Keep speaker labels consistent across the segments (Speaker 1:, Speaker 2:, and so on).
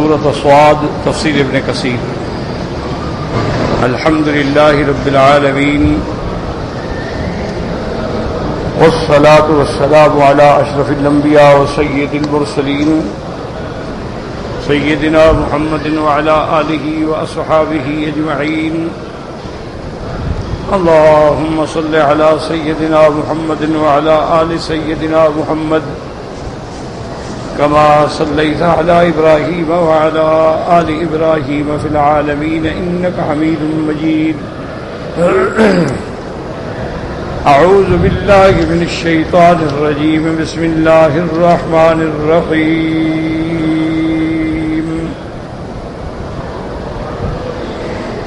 Speaker 1: سورة صاد تفسیر ابن کثیر۔ الحمد للہ رب العالمین والصلاة والسلام على اشرف الانبیاء وسید المرسلین سیدنا محمد وعلى آلہ واصحابہ اجمعین۔ اللهم صل على سيدنا محمد وعلى آل سيدنا محمد كما صليت على إبراهيم وعلى آل إبراهيم في العالمين إنك حميد مجيد۔ أعوذ بالله من الشيطان الرجيم، بسم الله الرحمن الرحيم۔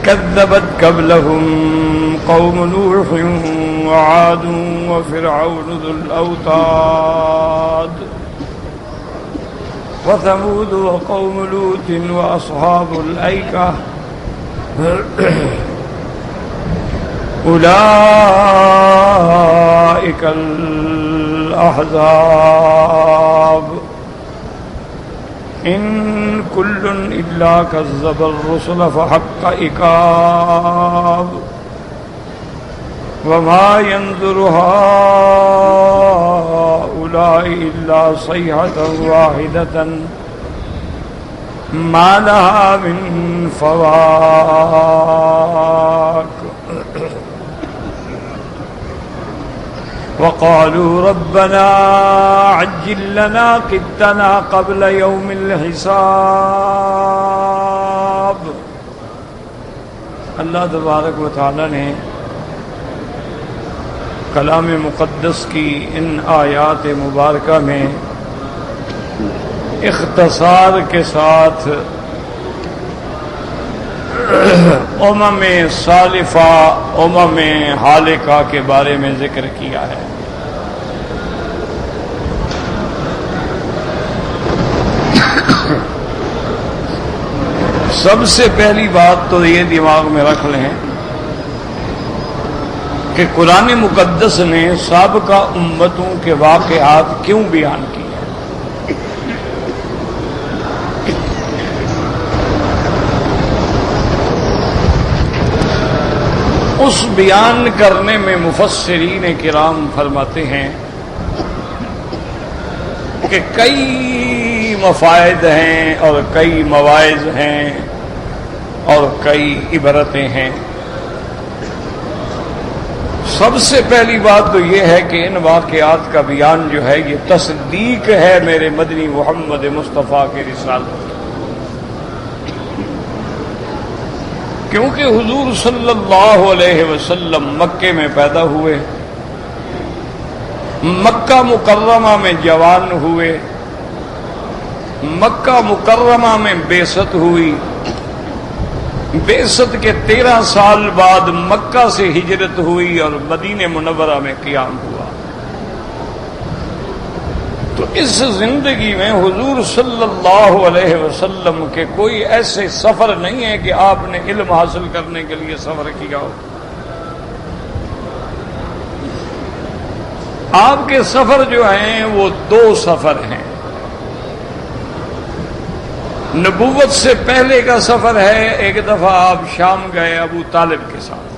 Speaker 1: كذبت قبلهم قوم نوح وعاد وفرعون ذو الأوتاد وثمود وقوم لوط وأصحاب الأيكة أولئك الأحزاب إن كل إلا كذب الرسل فحق عقاب وما ينظر هؤلاء إلا صيحة واحدة ما لها من فواق وقالوا ربنا عجل لنا قطنا قبل يوم الحساب۔ اللہ تبارک و تعالی نے کلام مقدس کی ان آیات مبارکہ میں اختصار کے ساتھ امم سالفہ امم حالکہ کے بارے میں ذکر کیا ہے۔ سب سے پہلی بات تو یہ دماغ میں رکھ لیں کہ قرآن مقدس نے سابقہ امتوں کے واقعات کیوں بیان کیے۔ اس بیان کرنے میں مفسرین کرام فرماتے ہیں کہ کئی مفائد ہیں اور کئی مواعظ ہیں اور کئی عبرتیں ہیں۔ سب سے پہلی بات تو یہ ہے کہ ان واقعات کا بیان جو ہے یہ تصدیق ہے میرے مدنی محمد مصطفیٰ کی رسالت، کیونکہ حضور صلی اللہ علیہ وسلم مکے میں پیدا ہوئے، مکہ مکرمہ میں جوان ہوئے، مکہ مکرمہ میں بعثت ہوئی، بعثت کے 13 سال بعد مکہ سے ہجرت ہوئی اور مدینہ منورہ میں قیام ہوا۔ تو اس زندگی میں حضور صلی اللہ علیہ وسلم کے کوئی ایسے سفر نہیں ہے کہ آپ نے علم حاصل کرنے کے لیے سفر کیا ہو۔ آپ کے سفر جو ہیں وہ 2 سفر ہیں۔ نبوت سے پہلے کا سفر ہے، ایک دفعہ آپ شام گئے ابو طالب کے ساتھ،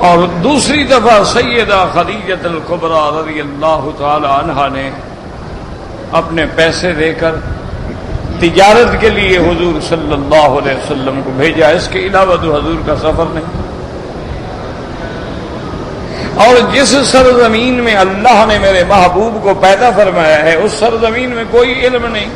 Speaker 1: اور دوسری دفعہ سیدہ خدیجہ الکبریٰ رضی اللہ تعالی عنہا نے اپنے پیسے دے کر تجارت کے لیے حضور صلی اللہ علیہ وسلم کو بھیجا۔ اس کے علاوہ تو حضور کا سفر نہیں۔ اور جس سرزمین میں اللہ نے میرے محبوب کو پیدا فرمایا ہے اس سرزمین میں کوئی علم نہیں،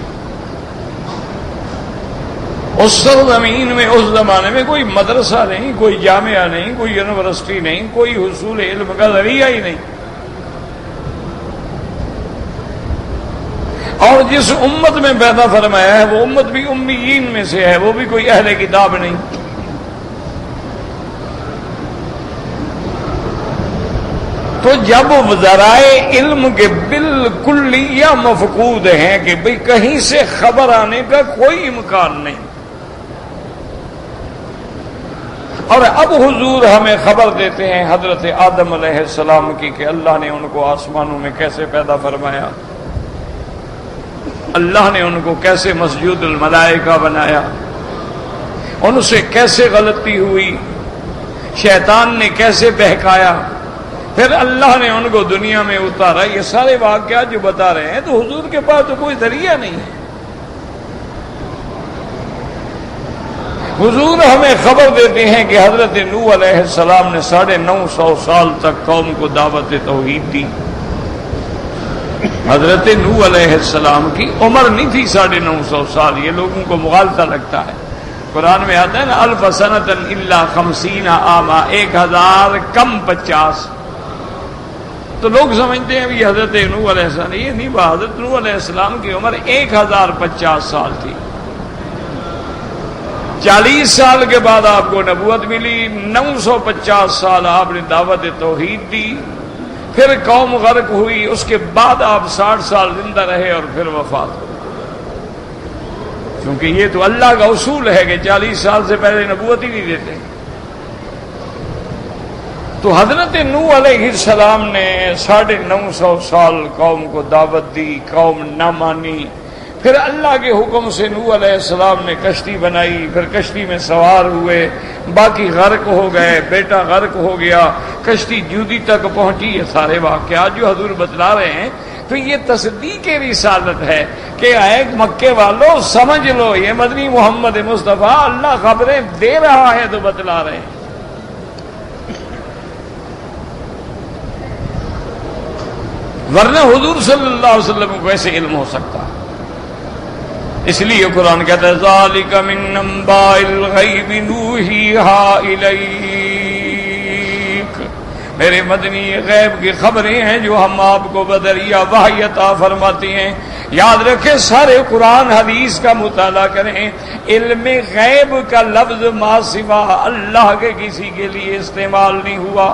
Speaker 1: اس سرزمین میں اس زمانے میں کوئی مدرسہ نہیں، کوئی جامعہ نہیں، کوئی یونیورسٹی نہیں، کوئی حصول علم کا ذریعہ ہی نہیں۔ اور جس امت میں پیدا فرمایا ہے وہ امت بھی امیین میں سے ہے، وہ بھی کوئی اہل کتاب نہیں۔ تو جب ذرائع علم کے بالکل یا مفقود ہیں کہ بھئی کہیں سے خبر آنے کا کوئی امکان نہیں، اور اب حضور ہمیں خبر دیتے ہیں حضرت آدم علیہ السلام کی کہ اللہ نے ان کو آسمانوں میں کیسے پیدا فرمایا، اللہ نے ان کو کیسے مسجود الملائکہ بنایا، ان سے کیسے غلطی ہوئی، شیطان نے کیسے بہکایا، پھر اللہ نے ان کو دنیا میں اتارا. یہ سارے واقعات جو بتا رہے ہیں تو حضور کے پاس تو کوئی ذریعہ نہیں ہے. حضور ہمیں خبر دیتے ہیں کہ حضرت نوح علیہ السلام نے 950 سال تک قوم کو دعوت توحید دی. حضرت نوح علیہ السلام کی عمر نہیں تھی 950 سال، یہ لوگوں کو مغالطہ لگتا ہے. قرآن میں آتا ہے نا الف سنۃ الا 50 عاما، 1000 کم 50. تو لوگ سمجھتے ہیں بھی حضرت نوح علیہ السلام، یہ نہیں بات. حضرت نوح علیہ السلام کی عمر 1050 سال تھی. 40 سال کے بعد آپ کو نبوت ملی، 950 سال آپ نے دعوت توحید دی، پھر قوم غرق ہوئی، اس کے بعد آپ 60 سال زندہ رہے اور پھر وفات ہو. کیونکہ یہ تو اللہ کا اصول ہے کہ 40 سال سے پہلے نبوت ہی نہیں دیتے. تو حضرت نوح علیہ السلام نے 950 سال قوم کو دعوت دی، قوم نہ مانی. پھر اللہ کے حکم سے نوح علیہ السلام نے کشتی بنائی، پھر کشتی میں سوار ہوئے، باقی غرق ہو گئے، بیٹا غرق ہو گیا، کشتی جودی تک پہنچی. یہ سارے واقعات جو حضور بتلا رہے ہیں تو یہ تصدیق رسالت ہے کہ اے مکے والوں سمجھ لو یہ مدنی محمد مصطفیٰ اللہ خبریں دے رہا ہے تو بتلا رہے ہیں. ورنہ حضور صلی اللہ علیہ وسلم کو کیسے علم ہو سکتا؟ اس لیے قرآن کہتا ہے ذالک من انباء الغیب نوحیہا الیک. میرے مدنی غیب کی خبریں ہیں جو ہم آپ کو بذریعہ وحی عطا فرماتے ہیں. یاد رکھیں سارے قرآن حدیث کا مطالعہ کریں. علم غیب کا لفظ ما سوا اللہ کے کسی کے لیے استعمال نہیں ہوا.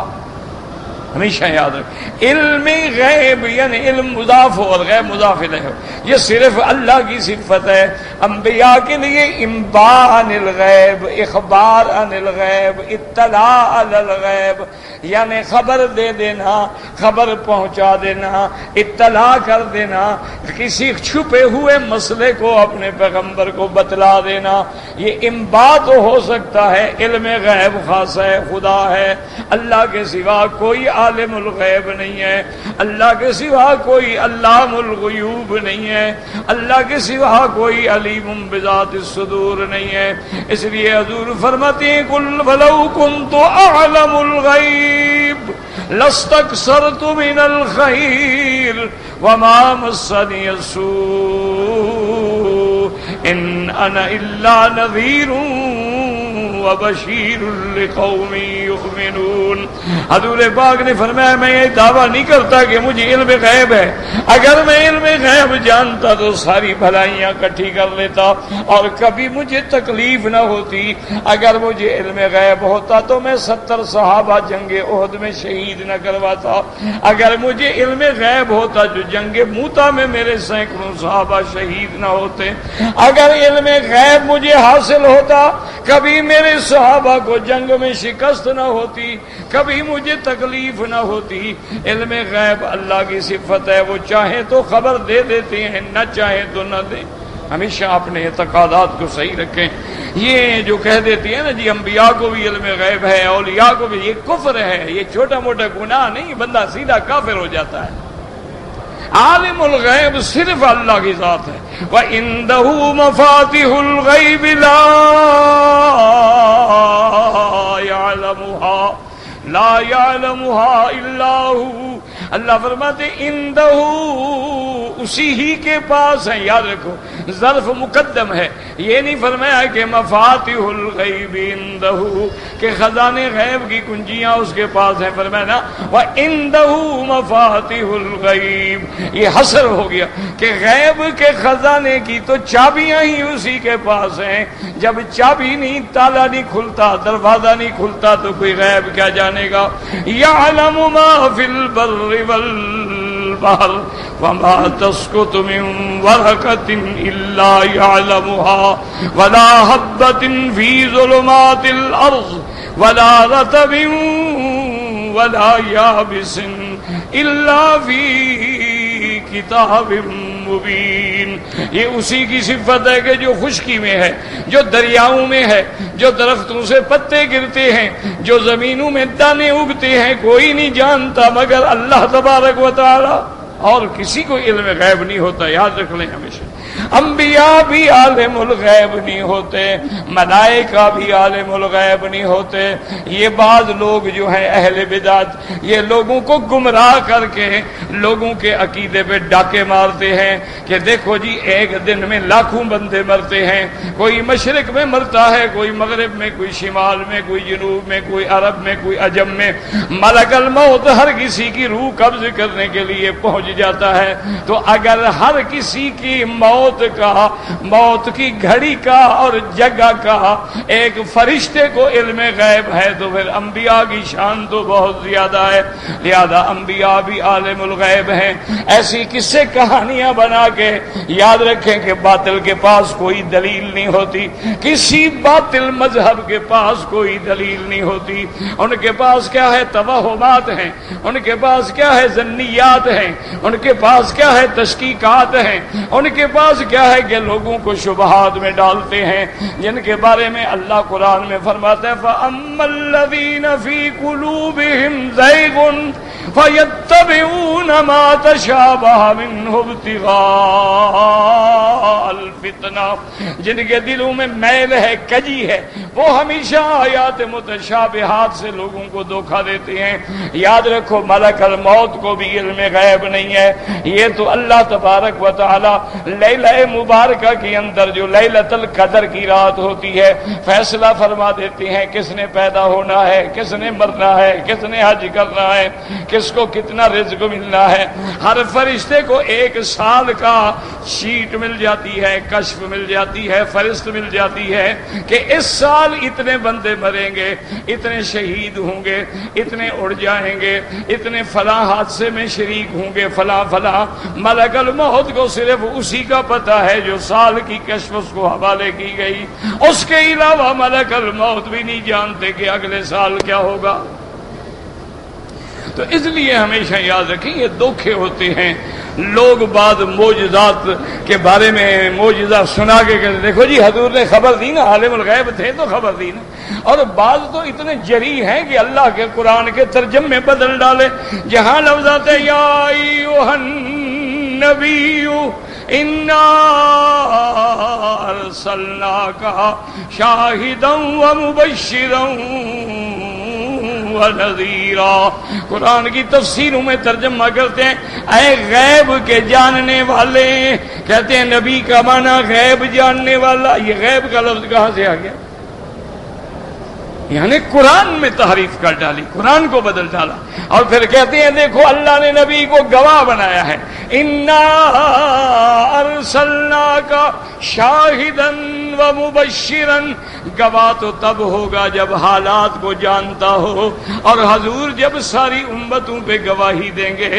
Speaker 1: ہمیشہ یاد رکھ، علم غیب یعنی علم مضاف ہو اور غیب مضاف الیہ ہو، یہ صرف اللہ کی صفت ہے. انبیاء کے لیے انباء عن الغیب، اخبار عن الغیب، اطلاع علی الغیب، یعنی خبر دے دینا، خبر پہنچا دینا، اطلاع کر دینا، کسی چھپے ہوئے مسئلے کو اپنے پیغمبر کو بتلا دینا. یہ انباء تو ہو سکتا ہے، علم غیب خاص ہے، خدا ہے. اللہ کے سوا کوئی عالم الغیب نہیں ہے، اللہ کے سوا کوئی علام الغیوب نہیں ہے، اللہ کے سوا کوئی علیم بذات الصدور نہیں ہے. اس لیے حضور فرماتے ہیں قل ولو کنت اعلم الغیب لاستکثرت من الخیر وما مسنی السوء ان انا الا نذیر وبشیر لقوم یؤمنون. حضور پاک نے فرمایا میں یہ دعویٰ نہیں کرتا کہ مجھے علم غیب ہے. اگر میں علم غیب جانتا تو ساری بھلائیاں اکٹھی کر لیتا اور کبھی مجھے تکلیف نہ ہوتی. اگر مجھے علم غیب ہوتا تو میں 70 صحابہ جنگ احد میں شہید نہ کرواتا. اگر مجھے علم غیب ہوتا جو جنگ موتا میں میرے سینکڑوں صحابہ شہید نہ ہوتے. اگر علم غیب مجھے حاصل ہوتا کبھی میرے صحابہ کو جنگ میں شکست نہ ہوتی، کبھی مجھے تکلیف نہ ہوتی. علم غیب اللہ کی صفت ہے، وہ چاہیں تو خبر دے دیتے ہیں، نہ چاہیں تو نہ دیں. ہمیشہ اپنے اعتقادات کو صحیح رکھیں. یہ جو کہہ دیتی ہے نا جی انبیاء کو بھی علم غیب ہے، اولیاء کو بھی، یہ کفر ہے. یہ چھوٹا موٹا گناہ نہیں، بندہ سیدھا کافر ہو جاتا ہے. عالم الغیب صرف اللہ کی ذات ہے. وَعِندَهُ مَفَاتِحُ الْغَيْبِ لَا يَعْلَمُهَا إِلَّا هُوَ. اللہ فرماتے اندہ اسی ہی کے پاس ہے. یاد رکھو ظرف مقدم ہے، یہ نہیں فرمایا کہ مفاتیح الغیب اندہ کہ خزانے غیب کی کنجیاں اس کے پاس ہیں. فرمایا نا وَعِندَهُ مَفَاتِحُ الْغَيْبِ، یہ حصر ہو گیا کہ غیب کے خزانے کی تو چابیاں ہی اسی کے پاس ہیں. جب چابی نہیں، تالا نہیں کھلتا، دروازہ نہیں کھلتا تو کوئی غیب کیا جانے گا. یعلم ما فی البر والبحر وما تسقط من ورقة إلا يعلمها ولا حبة في ظلمات الأرض ولا رطب ولا يابس إلا في کتاب مبین. یہ اسی کی صفت ہے کہ جو خشکی میں ہے، جو دریاؤں میں ہے، جو درختوں سے پتے گرتے ہیں، جو زمینوں میں دانے اگتے ہیں، کوئی نہیں جانتا مگر اللہ تبارک و تعالی. اور کسی کو علم غیب نہیں ہوتا، یاد رکھ لیں ہمیشہ. انبیاء بھی عالم الغیب نہیں ہوتے، ملائکہ بھی عالم الغیب نہیں ہوتے. یہ بعض لوگ جو ہیں اہل بدعت، یہ لوگوں کو گمراہ کر کے لوگوں کے عقیدے پہ ڈاکے مارتے ہیں کہ دیکھو جی ایک دن میں لاکھوں بندے مرتے ہیں، کوئی مشرق میں مرتا ہے، کوئی مغرب میں، کوئی شمال میں، کوئی جنوب میں، کوئی عرب میں، کوئی عجم میں. ملک الموت ہر کسی کی روح قبض کرنے کے لیے پہنچ جاتا ہے. تو اگر ہر کسی کی موت کی گھڑی کا اور جگہ کا ایک فرشتے کو علم غیب ہے تو پھر انبیاء کی شان تو بہت زیادہ ہے. لہذا انبیاء بھی عالم الغیب ہیں. ایسی قصے کہانیاں بنا کے یاد رکھیں کہ باطل کے پاس کوئی دلیل نہیں ہوتی، کسی باطل مذہب کے پاس کوئی دلیل نہیں ہوتی. ان کے پاس کیا ہے؟ توہمات ہیں. ان کے پاس کیا ہے؟ ظنیات ہیں. ان کے پاس کیا ہے؟ تشکیکات ہیں. ان کے پاس کیا ہے کہ لوگوں کو شبہات میں ڈالتے ہیں جن کے بارے میں اللہ قرآن میں فرماتا ہے فَأَمَّا الَّذِينَ فِي قُلُوبِهِمْ زَيْغٌ فَيَتَّبِعُونَ مَا تَشَابَهَ مِنْهُ ابْتِغَاءَ الْفِتْنَةِ. جن کے دلوں میں میل ہے، کجی ہے، وہ ہمیشہ آیات متشابہات سے لوگوں کو دھوکہ دیتے ہیں. یاد رکھو ملک الموت کو بھی علم غیب نہیں ہے. یہ تو اللہ تبارک و تعالی لیلہ مبارکہ کے اندر جو لیلۃ القدر کی رات ہوتی ہے فیصلہ فرما دیتے ہیں کس نے پیدا ہونا ہے، کس نے مرنا ہے، کس نے حج کرنا ہے، کس کو کتنا رزق ملنا ہے. ہر فرشتے کو 1 سال کا شیٹ مل جاتی ہے، کشف مل جاتی ہے، فہرست مل جاتی ہے کہ اس سال اتنے بندے مریں گے، اتنے شہید ہوں گے، اتنے اڑ جائیں گے، اتنے فلاں حادثے میں شریک ہوں گے، فلاں فلاں. ملک الموت کو صرف اسی کا پتہ ہے جو سال کی کشف اس کو حوالے کی گئی. اس کے علاوہ ملک الموت بھی نہیں جانتے کہ اگلے سال کیا ہوگا. تو اس لیے ہمیشہ یاد رکھیں یہ دھوکے ہوتے ہیں. لوگ بعض معجزات کے بارے میں معجزہ سنا کے کہتے دیکھو جی حضور نے خبر دی نا، عالم الغیب تھے تو خبر دی نا. اور بعض تو اتنے جری ہیں کہ اللہ کے قرآن کے ترجمے بدل ڈالے. جہاں لفظ آتے یا ایھا النبی انا ارسلناک شاہدا ومبشرا ونذیرا. قرآن کی تفسیروں میں ترجمہ کرتے ہیں اے غیب کے جاننے والے. کہتے ہیں نبی کا معنی غیب جاننے والا. یہ غیب کا لفظ کہاں سے آ گیا؟ یعنی قرآن میں تحریف کر ڈالی، قرآن کو بدل ڈالا. اور پھر کہتے ہیں دیکھو اللہ نے نبی کو گواہ بنایا ہے. انا ارسلناک شاہدا ومبشرا. گواہ تو تب ہوگا جب حالات کو جانتا ہو، اور حضور جب ساری امتوں پہ گواہی دیں گے.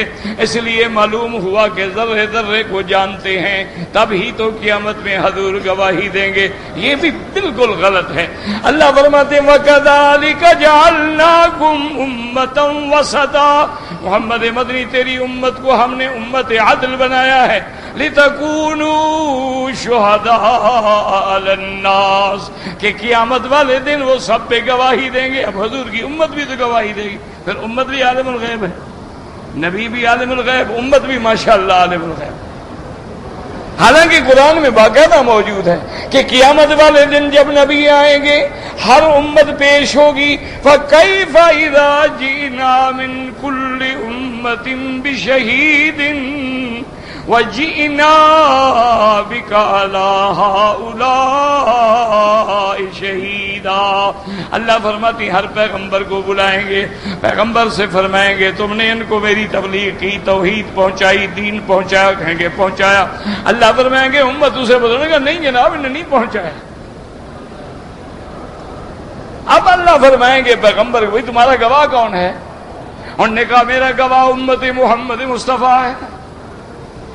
Speaker 1: اس لیے معلوم ہوا کہ ذرے ذرے کو جانتے ہیں، تب ہی تو قیامت میں حضور گواہی دیں گے. یہ بھی بالکل غلط ہے. اللہ فرماتے ہیں وَكَذَلِكَ جَعَلْنَاكُمْ أُمَّةً وَسَطًا. محمد مدنی تیری امت کو ہم نے امت عدل بنایا ہے. لِتَكُونُوا شُهَدَاءَ عَلَى النَّاسِ کہ قیامت والے دن وہ سب پہ گواہی دیں گے. اب حضور کی امت بھی تو گواہی دے گی. پھر امت بھی عالم الغیب ہے، نبی بھی عالم الغیب، امت بھی ماشاءاللہ عالم الغیب. حالانکہ قرآن میں باقاعدہ موجود ہے کہ قیامت والے دن جب نبی آئیں گے ہر امت پیش ہوگی. فَكَيْفَ إِذَا جِئْنَا مِنْ كُلِّ أُمَّةٍ بِشَهِيدٍ وَجِئْنَا بِكَ عَلَىٰ هَٰؤُلَاءِ شَهِيدًا. اللہ فرماتی ہر پیغمبر کو بلائیں گے، پیغمبر سے فرمائیں گے تم نے ان کو میری تبلیغ کی، توحید پہنچائی، دین پہنچایا. کہیں گے پہنچایا. اللہ فرمائیں گے امت اسے بتانے گا نہیں جناب انہیں نہیں پہنچایا. اب اللہ فرمائیں گے پیغمبر بھائی تمہارا گواہ کون ہے؟ انہوں نے کہا میرا گواہ امت محمد مصطفیٰ ہے.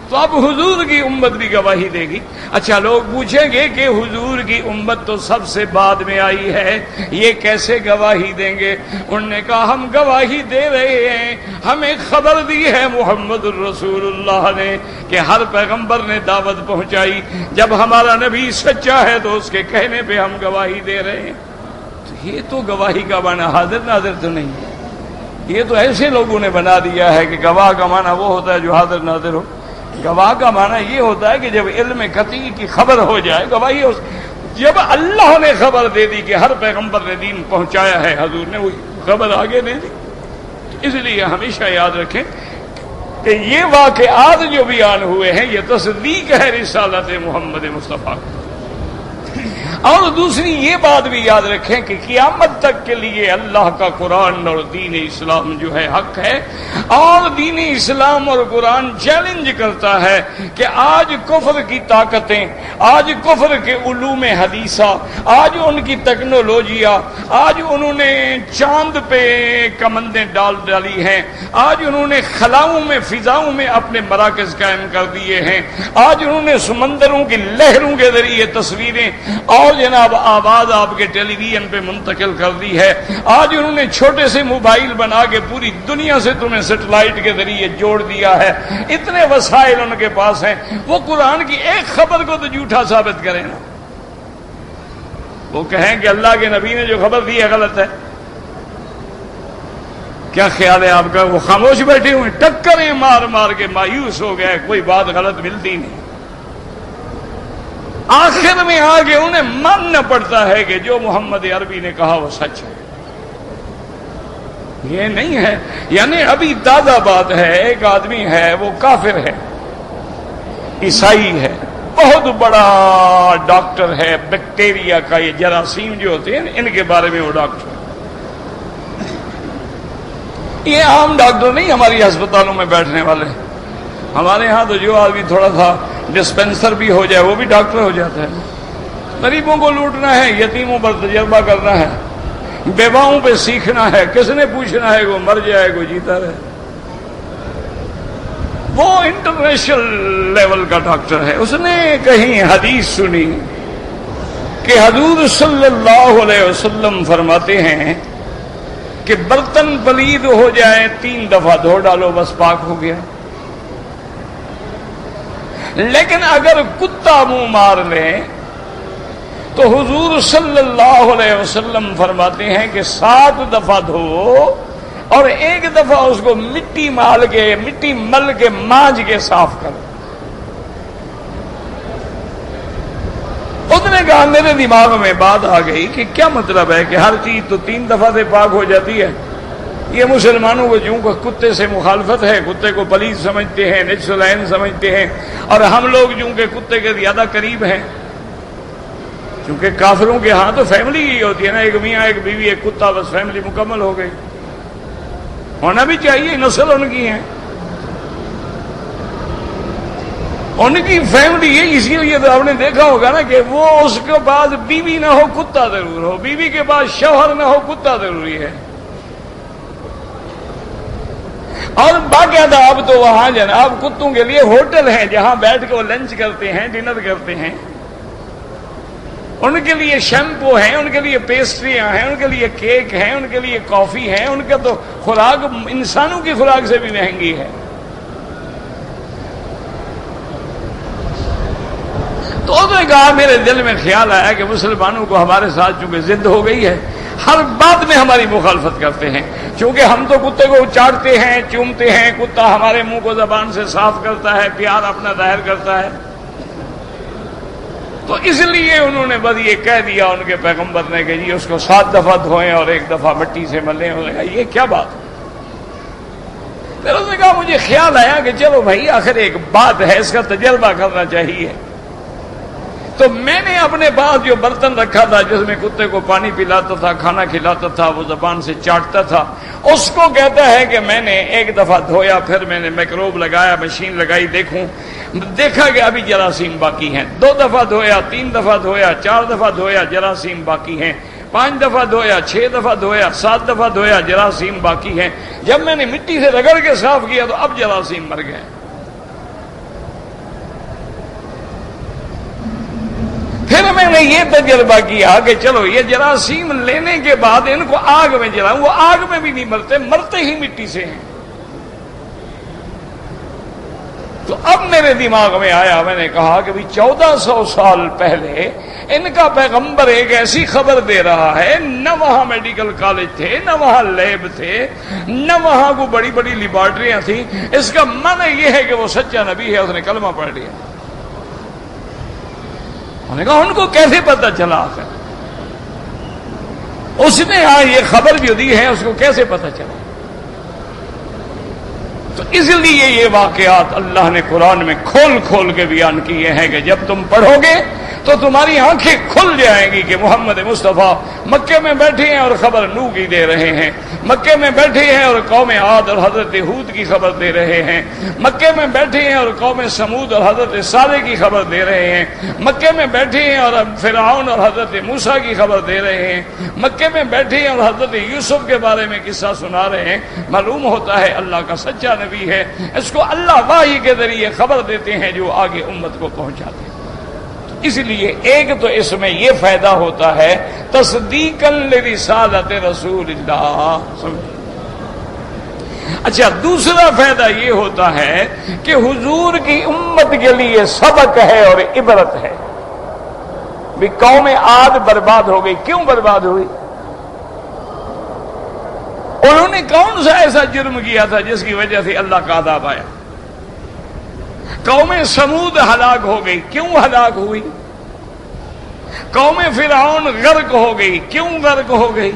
Speaker 1: تو اب حضور کی امت بھی گواہی دے گی۔ اچھا، لوگ پوچھیں گے کہ حضور کی امت تو سب سے بعد میں آئی ہے، یہ کیسے گواہی دیں گے؟ انہوں نے کہا ہم گواہی دے رہے ہیں، ہمیں خبر دی ہے محمد الرسول اللہ نے کہ ہر پیغمبر نے دعوت پہنچائی، جب ہمارا نبی سچا ہے تو اس کے کہنے پہ ہم گواہی دے رہے ہیں۔ تو یہ تو گواہی کا معنی حاضر ناظر تو نہیں ہے، یہ تو ایسے لوگوں نے بنا دیا ہے کہ گواہ کا معنی وہ ہوتا ہے جو حاضر ناظر ہو۔ گواہ کا معنی یہ ہوتا ہے کہ جب علم قطعی کی خبر ہو جائے، گواہی جب اللہ نے خبر دے دی کہ ہر پیغمبر نے دین پہنچایا ہے، حضور نے وہی خبر آگے دے دی۔ اس لیے ہمیشہ یاد رکھیں کہ یہ واقعات جو بیان ہوئے ہیں یہ تصدیق ہے رسالت محمد مصطفیٰ۔ اور دوسری یہ بات بھی یاد رکھیں کہ قیامت تک کے لیے اللہ کا قرآن اور دین اسلام جو ہے حق ہے، اور دین اسلام اور قرآن چیلنج کرتا ہے کہ آج کفر کی طاقتیں، آج کفر کے علوم حدیثہ، آج ان کی ٹیکنالوجیاں، آج انہوں نے چاند پہ کمندیں ڈالی ہیں، آج انہوں نے خلاؤں میں فضاؤں میں اپنے مراکز قائم کر دیے ہیں، آج انہوں نے سمندروں کی لہروں کے ذریعے تصویریں اور جناب آواز آپ کے ٹیلی ویژن پہ منتقل کر دی ہے، آج انہوں نے چھوٹے سے موبائل بنا کے پوری دنیا سے تمہیں سیٹلائٹ کے ذریعے جوڑ دیا ہے، اتنے وسائل ان کے پاس ہیں، وہ قرآن کی ایک خبر کو تو جھوٹا ثابت کریں نا، وہ کہیں کہ اللہ کے نبی نے جو خبر دی ہے غلط ہے۔ کیا خیال ہے آپ کا؟ وہ خاموش بیٹھے ہوئے ٹکریں مار مار کے مایوس ہو گئے، کوئی بات غلط ملتی نہیں۔ آخر میں آگے انہیں ماننا پڑتا ہے کہ جو محمد عربی نے کہا وہ سچ ہے، یہ نہیں ہے۔ یعنی ابھی تازہ بات ہے، ایک آدمی ہے وہ کافر ہے، عیسائی ہے، بہت بڑا ڈاکٹر ہے، بیکٹیریا کا یہ جراثیم جو ہوتے ہیں ان کے بارے میں وہ ڈاکٹر ہے۔ یہ عام ڈاکٹر نہیں ہماری ہسپتالوں میں بیٹھنے والے، ہمارے ہاں تو جو آدمی تھوڑا سا ڈسپینسر بھی ہو جائے وہ بھی ڈاکٹر ہو جاتا ہے۔ غریبوں کو لوٹنا ہے، یتیموں پر تجربہ کرنا ہے، بیواؤں پہ سیکھنا ہے، کس نے پوچھنا ہے، وہ مر جائے کوئی جیتا رہے۔ وہ انٹرنیشنل لیول کا ڈاکٹر ہے، اس نے کہیں حدیث سنی کہ حضور صلی اللہ علیہ وسلم فرماتے ہیں کہ برتن پلید ہو جائے 3 دفعہ دھو ڈالو بس پاک ہو گیا، لیکن اگر کتا منہ مار لے تو حضور صلی اللہ علیہ وسلم فرماتے ہیں کہ 7 دفعہ دھو اور 1 دفعہ اس کو مٹی مل کے مانج کے صاف کرو۔ اس نے کہا میرے دماغ میں بات آ گئی کہ کیا مطلب ہے کہ ہر چیز تو 3 دفعہ سے پاک ہو جاتی ہے؟ یہ مسلمانوں کو جو کتے سے مخالفت ہے، کتے کو پلید سمجھتے ہیں، نجسلعین سمجھتے ہیں، اور ہم لوگ جو کہ کتے کے زیادہ قریب ہیں، کیونکہ کافروں کے ہاں تو فیملی ہی ہوتی ہے نا، ایک میاں ایک بیوی ایک کتا، بس فیملی مکمل ہو گئی، ہونا بھی چاہیے، نسل ان کی ہے، ان کی فیملی ہے۔ اسی لیے تو آپ نے دیکھا ہوگا نا کہ وہ اس کے بعد بیوی نہ ہو کتا ضرور ہو، بیوی کے بعد شوہر نہ ہو کتا ضروری ہے۔ اور باقاعدہ اب تو وہاں جناب کتوں کے لیے ہوٹل ہیں جہاں بیٹھ کے وہ لنچ کرتے ہیں، ڈنر کرتے ہیں، ان کے لیے شیمپو ہیں، ان کے لیے پیسٹریاں ہیں، ان کے لیے کیک ہیں، ان کے لیے کافی ہے، ان کا تو خوراک انسانوں کی خوراک سے بھی مہنگی ہے۔ تو اس نے کہا میرے دل میں خیال آیا کہ مسلمانوں کو ہمارے ساتھ چونکہ ضد ہو گئی ہے، ہر بات میں ہماری مخالفت کرتے ہیں، چونکہ ہم تو کتے کو چاٹتے ہیں، چومتے ہیں، کتا ہمارے منہ کو زبان سے صاف کرتا ہے، پیار اپنا ظاہر کرتا ہے، تو اس لیے انہوں نے بس یہ کہہ دیا ان کے پیغمبر نے کہ جی اس کو 7 دفعہ دھوئیں اور 1 دفعہ مٹی سے ملیں۔ انہوں نے کہا یہ کیا بات؟ پھر اس نے کہا مجھے خیال آیا کہ چلو بھائی آخر ایک بات ہے، اس کا تجربہ کرنا چاہیے، تو میں نے اپنے پاس جو برتن رکھا تھا جس میں کتے کو پانی پلاتا تھا، کھانا کھلاتا تھا، وہ زبان سے چاٹتا تھا، اس کو کہتا ہے کہ میں نے 1 دفعہ دھویا، پھر میں نے میکروب لگایا، مشین لگائی، دیکھا کہ ابھی جراثیم باقی ہیں، 2 دفعہ دھویا، 3 دفعہ دھویا، 4 دفعہ دھویا، جراثیم باقی ہیں، 5 دفعہ دھویا، 6 دفعہ دھویا، 7 دفعہ دھویا، جراثیم باقی ہیں، جب میں نے مٹی سے رگڑ کے صاف کیا تو اب جراثیم مر گئے۔ یہ تجربہ کیا کہ چلو یہ جراثیم لینے کے بعد ان کو آگ میں جلاؤں، وہ آگ میں بھی نہیں مرتے، مرتے ہی مٹی سے ہیں۔ تو اب میرے دماغ میں آیا، میں نے کہا کہ بھی 1400 سال پہلے ان کا پیغمبر ایک ایسی خبر دے رہا ہے، نہ وہاں میڈیکل کالج تھے، نہ وہاں لیب تھے، نہ وہاں کو بڑی بڑی لیبارٹریاں تھیں، اس کا معنی یہ ہے کہ وہ سچا نبی ہے، اس نے کلمہ پڑھ لیا۔ انہوں نے کہا ان کو کیسے پتہ چلا آخر؟ اس نے یہ خبر جو دی ہے اس کو کیسے پتہ چلا؟ تو اس لیے یہ واقعات اللہ نے قرآن میں کھول کھول کے بیان کیے ہیں کہ جب تم پڑھو گے تو تمہاری آنکھیں کھل جائیں گی کہ محمد مصطفیٰ مکے میں بیٹھے ہیں اور خبر نوح کی دے رہے ہیں، مکے میں بیٹھے ہیں اور قوم عاد اور حضرت ہود کی خبر دے رہے ہیں، مکے میں بیٹھے ہیں اور قوم سمود اور حضرت صالح کی خبر دے رہے ہیں، مکے میں بیٹھے ہیں اور فرعون اور حضرت موسیٰ کی خبر دے رہے ہیں، مکے میں بیٹھے ہیں اور حضرت یوسف کے بارے میں قصہ سنا رہے ہیں۔ معلوم ہوتا ہے اللہ کا سچا نبی ہے، اس کو اللہ وحی کے ذریعے خبر دیتے ہیں جو آگے امت کو پہنچاتے ہیں۔ اس لیے ایک تو اس میں یہ فائدہ ہوتا ہے تصدیقاً لرسالت رسول اللہ۔ اچھا، دوسرا فائدہ یہ ہوتا ہے کہ حضور کی امت کے لیے سبق ہے اور عبرت ہے۔ بھی قوم عاد برباد ہو گئی، کیوں برباد ہوئی؟ انہوں نے کون سا ایسا جرم کیا تھا جس کی وجہ سے اللہ کا عذاب آیا؟ قوم سمود ہلاک ہو گئی، کیوں ہلاک ہوئی؟ قوم فرعون غرق ہو گئی، کیوں غرق ہو گئی؟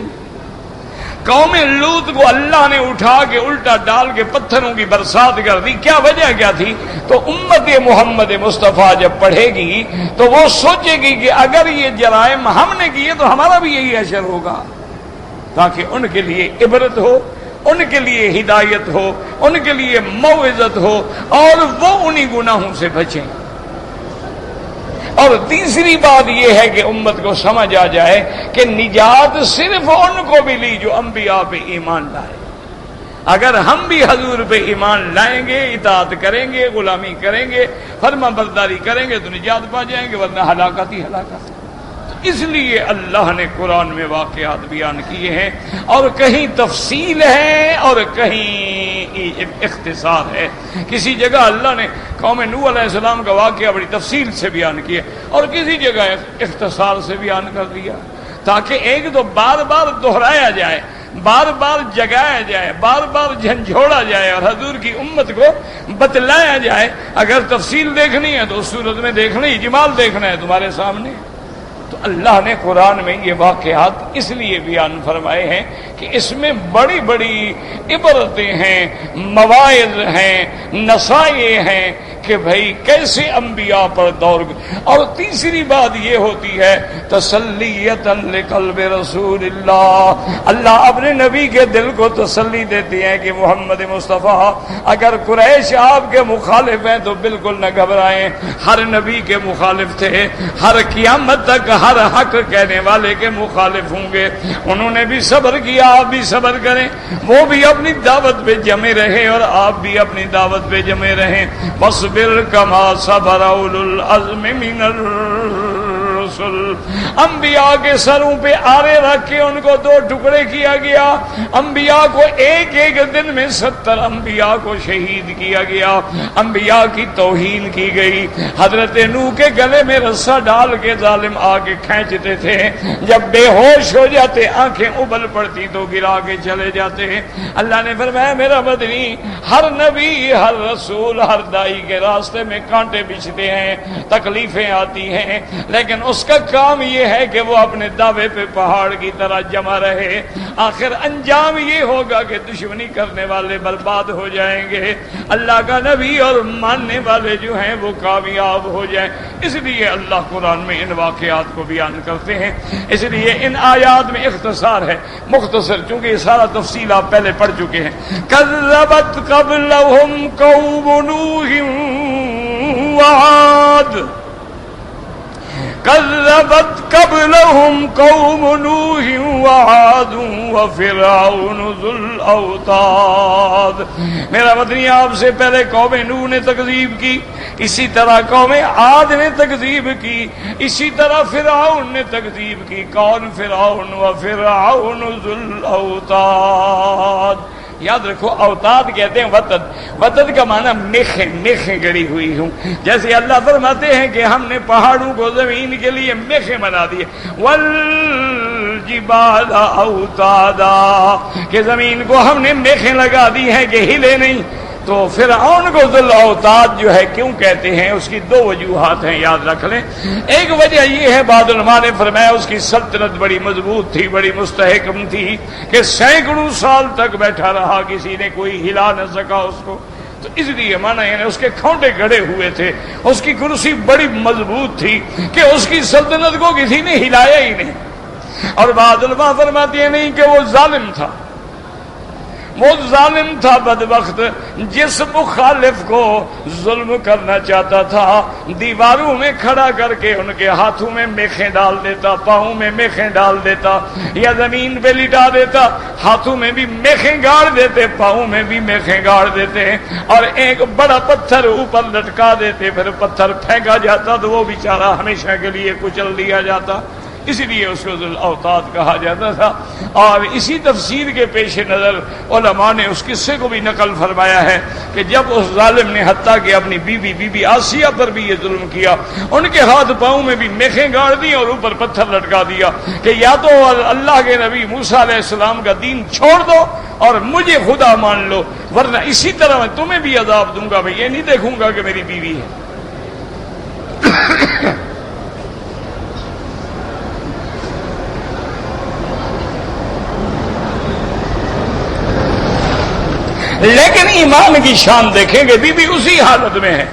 Speaker 1: قوم لوط کو اللہ نے اٹھا کے الٹا ڈال کے پتھروں کی برسات کر دی، کیا وجہ کیا تھی؟ تو امت محمد مصطفیٰ جب پڑھے گی تو وہ سوچے گی کہ اگر یہ جرائم ہم نے کیے تو ہمارا بھی یہی اشر ہوگا، تاکہ ان کے لیے عبرت ہو، ان کے لیے ہدایت ہو، ان کے لیے موعظت ہو اور وہ انہی گناہوں سے بچیں۔ اور تیسری بات یہ ہے کہ امت کو سمجھ آ جائے کہ نجات صرف ان کو ملی جو انبیاء پہ ایمان لائے۔ اگر ہم بھی حضور پہ ایمان لائیں گے، اطاعت کریں گے، غلامی کریں گے، فرما برداری کریں گے تو نجات پا جائیں گے، ورنہ ہلاکت ہی ہلاکت۔ اس لیے اللہ نے قرآن میں واقعات بیان کیے ہیں، اور کہیں تفصیل ہے اور کہیں اختصار ہے۔ کسی جگہ اللہ نے قوم نوح علیہ السلام کا واقعہ بڑی تفصیل سے بیان کیا اور کسی جگہ اختصار سے بیان کر دیا، تاکہ ایک تو بار بار دہرایا جائے، بار بار جگایا جائے، بار بار جھنجھوڑا جائے اور حضور کی امت کو بتلایا جائے۔ اگر تفصیل دیکھنی ہے تو اس صورت میں دیکھنا، اجمال دیکھنا ہے تمہارے سامنے۔ تو اللہ نے قرآن میں یہ واقعات اس لیے بیان فرمائے ہیں کہ اس میں بڑی بڑی عبرتیں ہیں، مواعظ ہیں، نصائح ہیں کہ بھائی کیسے انبیاء پر دور۔ اور تیسری بات یہ ہوتی ہے تسلیۃ لقلب رسول اللہ، اللہ اپنے نبی کے دل کو تسلی دیتے ہیں کہ محمد مصطفیٰ اگر قریش آپ کے مخالف ہیں تو بالکل نہ گھبرائیں، ہر نبی کے مخالف تھے، ہر قیامت تک ہر حق کہنے والے کے مخالف ہوں گے، انہوں نے بھی صبر کیا، آپ بھی صبر کریں، وہ بھی اپنی دعوت پہ جمے رہے اور آپ بھی اپنی دعوت پہ جمے رہیں۔ وَاصْبِرْ كَمَا صَبَرَ أُولُو الْعَزْمِ مِنَ الرُّسُلِ، انبیاء کے سروں پہ آرے رکھ کے ان کو دو ٹکڑے کیا گیا، انبیاء کو ایک ایک دن میں 70 انبیاء کو شہید کیا گیا، انبیاء کی توہین کی گئی۔ حضرت نوح کے گلے میں رسا ڈال کے ظالم آگے کھینچتے تھے، جب بے ہوش ہو جاتے آنکھیں ابل پڑتی تو گرا کے چلے جاتے۔ اللہ نے فرمایا میرا مدنی، ہر نبی، ہر رسول، ہر دائی کے راستے میں کانٹے بچھتے ہیں، تکلیفیں آتی ہیں، لیکن اس کا کام یہ ہے کہ وہ اپنے دعوے پہ پہاڑ کی طرح جمع رہے۔ آخر انجام یہ ہوگا کہ دشمنی کرنے والے برباد ہو جائیں گے، اللہ کا نبی اور ماننے والے جو ہیں وہ کامیاب ہو جائیں۔ اس لیے اللہ قرآن میں ان واقعات کو بیان کرتے ہیں، اس لیے ان آیات میں اختصار ہے، مختصر، چونکہ یہ سارا تفصیل آپ پہلے پڑھ چکے ہیں۔ کذبت قبلہم قوم نوح وعاد، كذبت قبلهم قوم نوح وعاد وفرعون ذو الاوتاد. میرا مدنی آپ سے پہلے قوم نوح نے تکذیب کی، اسی طرح قوم عاد نے تکذیب کی، اسی طرح فرعون نے تکذیب کی. کون فرعون؟ وفرعون ذو الاوتاد. یاد رکھو اوتاد کہتے ہیں وتد. وتد کا معنی میخیں گڑی ہوئی ہوں. جیسے اللہ فرماتے ہیں کہ ہم نے پہاڑوں کو زمین کے لیے میخیں بنا دیے. والجبال اوتادا، کہ زمین کو ہم نے میخیں لگا دی ہیں کہ ہلے نہیں. تو فرعون کو ذل اوتاد جو ہے کیوں کہتے ہیں، اس کی دو وجوہات ہیں، یاد رکھ لیں. ایک وجہ یہ ہے، بعض علماء نے فرمایا اس کی سلطنت بڑی مضبوط تھی، بڑی مستحکم تھی کہ سینکڑوں سال تک بیٹھا رہا، کسی نے کوئی ہلا نہ سکا اس کو. تو اس لیے مانا یعنی اس کے کھونٹے گڑے ہوئے تھے، اس کی کرسی بڑی مضبوط تھی کہ اس کی سلطنت کو کسی نے ہلایا ہی نہیں. اور بعض علماء فرماتے ہیں نہیں، کہ وہ ظالم تھا، وہ ظالم تھا بدبخت، جس مخالف کو ظلم کرنا چاہتا تھا دیواروں میں کھڑا کر کے ان کے ہاتھوں میں میخیں ڈال دیتا، پاؤں میں میخیں ڈال دیتا، یا زمین پہ لٹا دیتا، ہاتھوں میں بھی میخیں گاڑ دیتے، پاؤں میں بھی میخیں گاڑ دیتے، اور ایک بڑا پتھر اوپر لٹکا دیتے، پھر پتھر پھینکا جاتا تو وہ بیچارہ ہمیشہ کے لیے کچل دیا جاتا. اسی لیے اس کو ذل اوتاد کہا جاتا تھا. اور اسی تفسیر کے پیش نظر علماء نے اس قصے کو بھی نقل فرمایا ہے کہ جب اس ظالم نے حتیٰ کہ اپنی بیوی آسیہ پر بھی یہ ظلم کیا، ان کے ہاتھ پاؤں میں بھی میخیں گاڑ دی اور اوپر پتھر لٹکا دیا کہ یا تو اللہ کے نبی موسیٰ علیہ السلام کا دین چھوڑ دو اور مجھے خدا مان لو، ورنہ اسی طرح میں تمہیں بھی عذاب دوں گا. میں یہ نہیں دیکھوں گا کہ میری بیوی ہے. لیکن ایمان کی شان دیکھیں گے، بی بی اسی حالت میں ہے.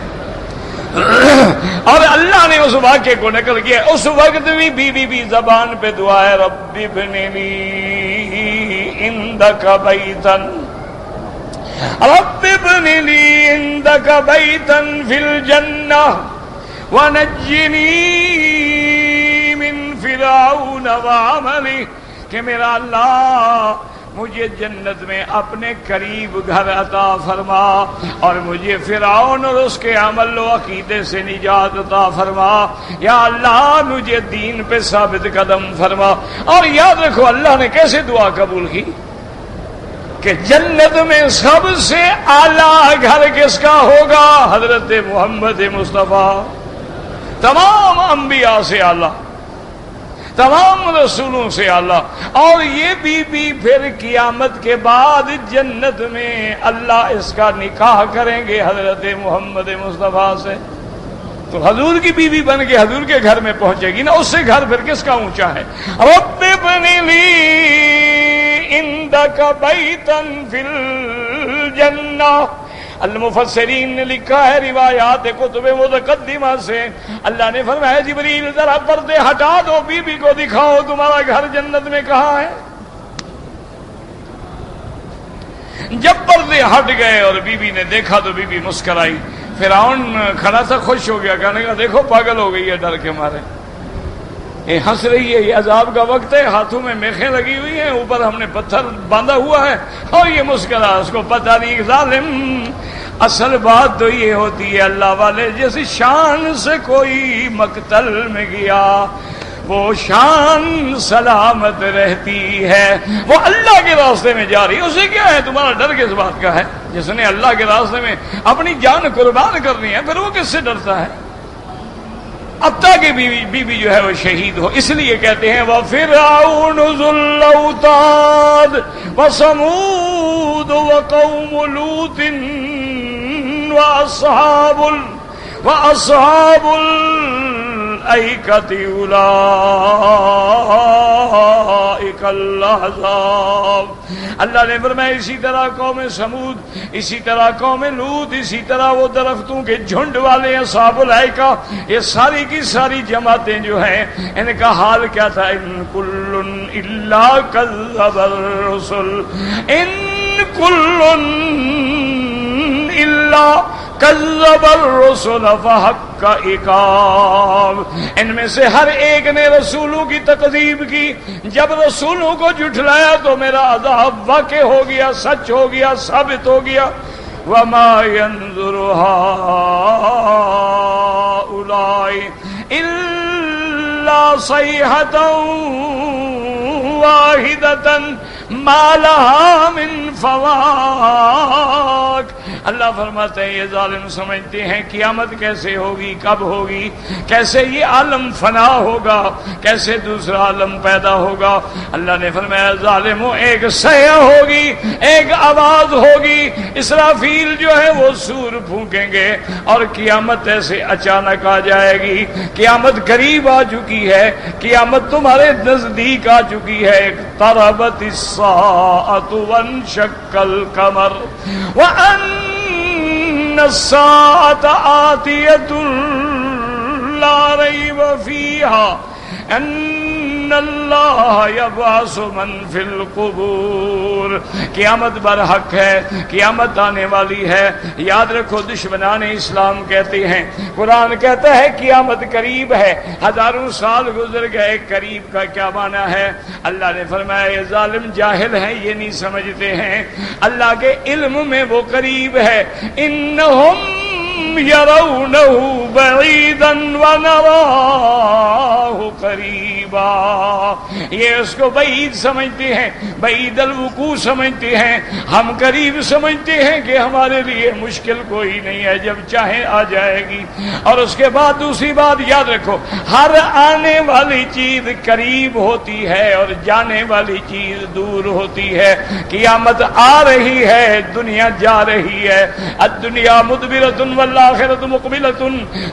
Speaker 1: اور اللہ نے اس واقعے کو نقل کیا. اس وقت بھی بی بی زبان پہ دعا ہے، رب ابن لی عندک بیتا، رب ابن لی عندک بیتا فی الجنہ ونجنی من فرعون وعملہ. کہ میرا اللہ مجھے جنت میں اپنے قریب گھر عطا فرما، اور مجھے فرعون اور اس کے عمل و عقیدے سے نجات عطا فرما. یا اللہ مجھے دین پہ ثابت قدم فرما. اور یاد رکھو اللہ نے کیسے دعا قبول کی کہ جنت میں سب سے اعلیٰ گھر کس کا ہوگا؟ حضرت محمد مصطفیٰ. تمام انبیاء سے اعلیٰ، تمام رسولوں سے اعلیٰ. اور یہ بی پھر قیامت کے بعد جنت میں اللہ اس کا نکاح کریں گے حضرت محمد مصطفیٰ سے. تو حضور کی بیوی بن کے حضور کے گھر میں پہنچے گی نا، اس سے گھر پھر کس کا اونچا ہے؟ رب ابن لی عندک بیتا فی الجنہ. المفسرین نے لکھا ہے روایات کتب متقدمہ سے، اللہ نے فرمایا جبریل ذرا پردے ہٹا دو، بی بی کو دکھاؤ تمہارا گھر جنت میں کہاں ہے. جب پردے ہٹ گئے اور بی بی نے دیکھا تو بی بی مسکرائی. فرعون کھڑا تھا، خوش ہو گیا، کہنے لگا دیکھو پاگل ہو گئی ہے ڈر کے مارے، یہ ہنس رہی ہے، یہ عذاب کا وقت ہے، ہاتھوں میں میخیں لگی ہوئی ہیں، اوپر ہم نے پتھر باندھا ہوا ہے اور یہ مسکرا. اس کو پتہ نہیں ظالم. اصل بات تو یہ ہوتی ہے اللہ والے جس شان سے کوئی مقتل میں گیا وہ شان سلامت رہتی ہے، وہ اللہ کے راستے میں جا رہی ہے. اسے کیا ہے؟ تمہارا ڈر کس بات کا ہے؟ جس نے اللہ کے راستے میں اپنی جان قربان کرنی ہے پھر وہ کس سے ڈرتا ہے؟ اب تک بیوی جو ہے وہ شہید ہو. اس لیے کہتے ہیں وَفِرْعَوْنُ ذُو الْأَوْتَادِ وَثَمُودُ وَقَوْمُ لُوطٍ وَأَصْحَابُ الْأَيْكَةِ أُولَئِكَ الْأَحْزَابُ. اللہ نے فرمایا اسی طرح قوم سمود، اسی طرح قوم لوط، اسی طرح وہ درختوں کے جھنڈ والے اصحاب الایکہ، یہ ساری کی ساری جماعتیں جو ہیں ان کا حال کیا تھا؟ ان کل الا کذب الرسل، ان کل إلا كذب الرسل فحق عقاب. ان میں سے ہر ایک نے رسولوں کی تکذیب کی، جب رسولوں کو جھٹلایا تو میرا عذاب واقع ہو گیا، سچ ہو گیا، ثابت ہو گیا. وما ينظر هؤلاء إلا صيحة واحدة ما لها من فواق. اللہ فرماتے ہیں یہ ظالم سمجھتے ہیں قیامت کیسے ہوگی، کب ہوگی، کیسے یہ عالم فنا ہوگا، کیسے دوسرا عالم پیدا ہوگا. اللہ نے فرمایا ظالموں، ایک صیحہ ہوگی، ایک آواز ہوگی، اسرافیل جو ہے وہ سور پھونکیں گے اور قیامت ایسے اچانک آ جائے گی. قیامت قریب آ چکی ہے، قیامت تمہارے نزدیک آ چکی ہے. اقتربت الساعة وانشق القمر وأن الساعة آتية لا ريب فيها ان اللہ یبعث من فی القبور. قیامت برحق ہے، قیامت آنے والی ہے. یاد رکھو دشمنان اسلام کہتے ہیں، قرآن کہتا ہے قیامت قریب ہے. ہزاروں سال گزر گئے، قریب کا کیا معنی ہے؟ اللہ نے فرمایا یہ ظالم جاہل ہیں، یہ نہیں سمجھتے ہیں اللہ کے علم میں وہ قریب ہے. انہم یرونہ بعیدا ونراہ قریبا. یہ اس کو بعید سمجھتے ہیں، بعید الوقوع سمجھتے ہیں، ہم قریب سمجھتے ہیں کہ ہمارے لیے مشکل کوئی نہیں ہے، جب چاہے آ جائے گی. اور اس کے بعد دوسری بات یاد رکھو، ہر آنے والی چیز قریب ہوتی ہے اور جانے والی چیز دور ہوتی ہے. قیامت آ رہی ہے، دنیا جا رہی ہے. الدنیا مدبرۃ والآخرۃ مقبلۃ.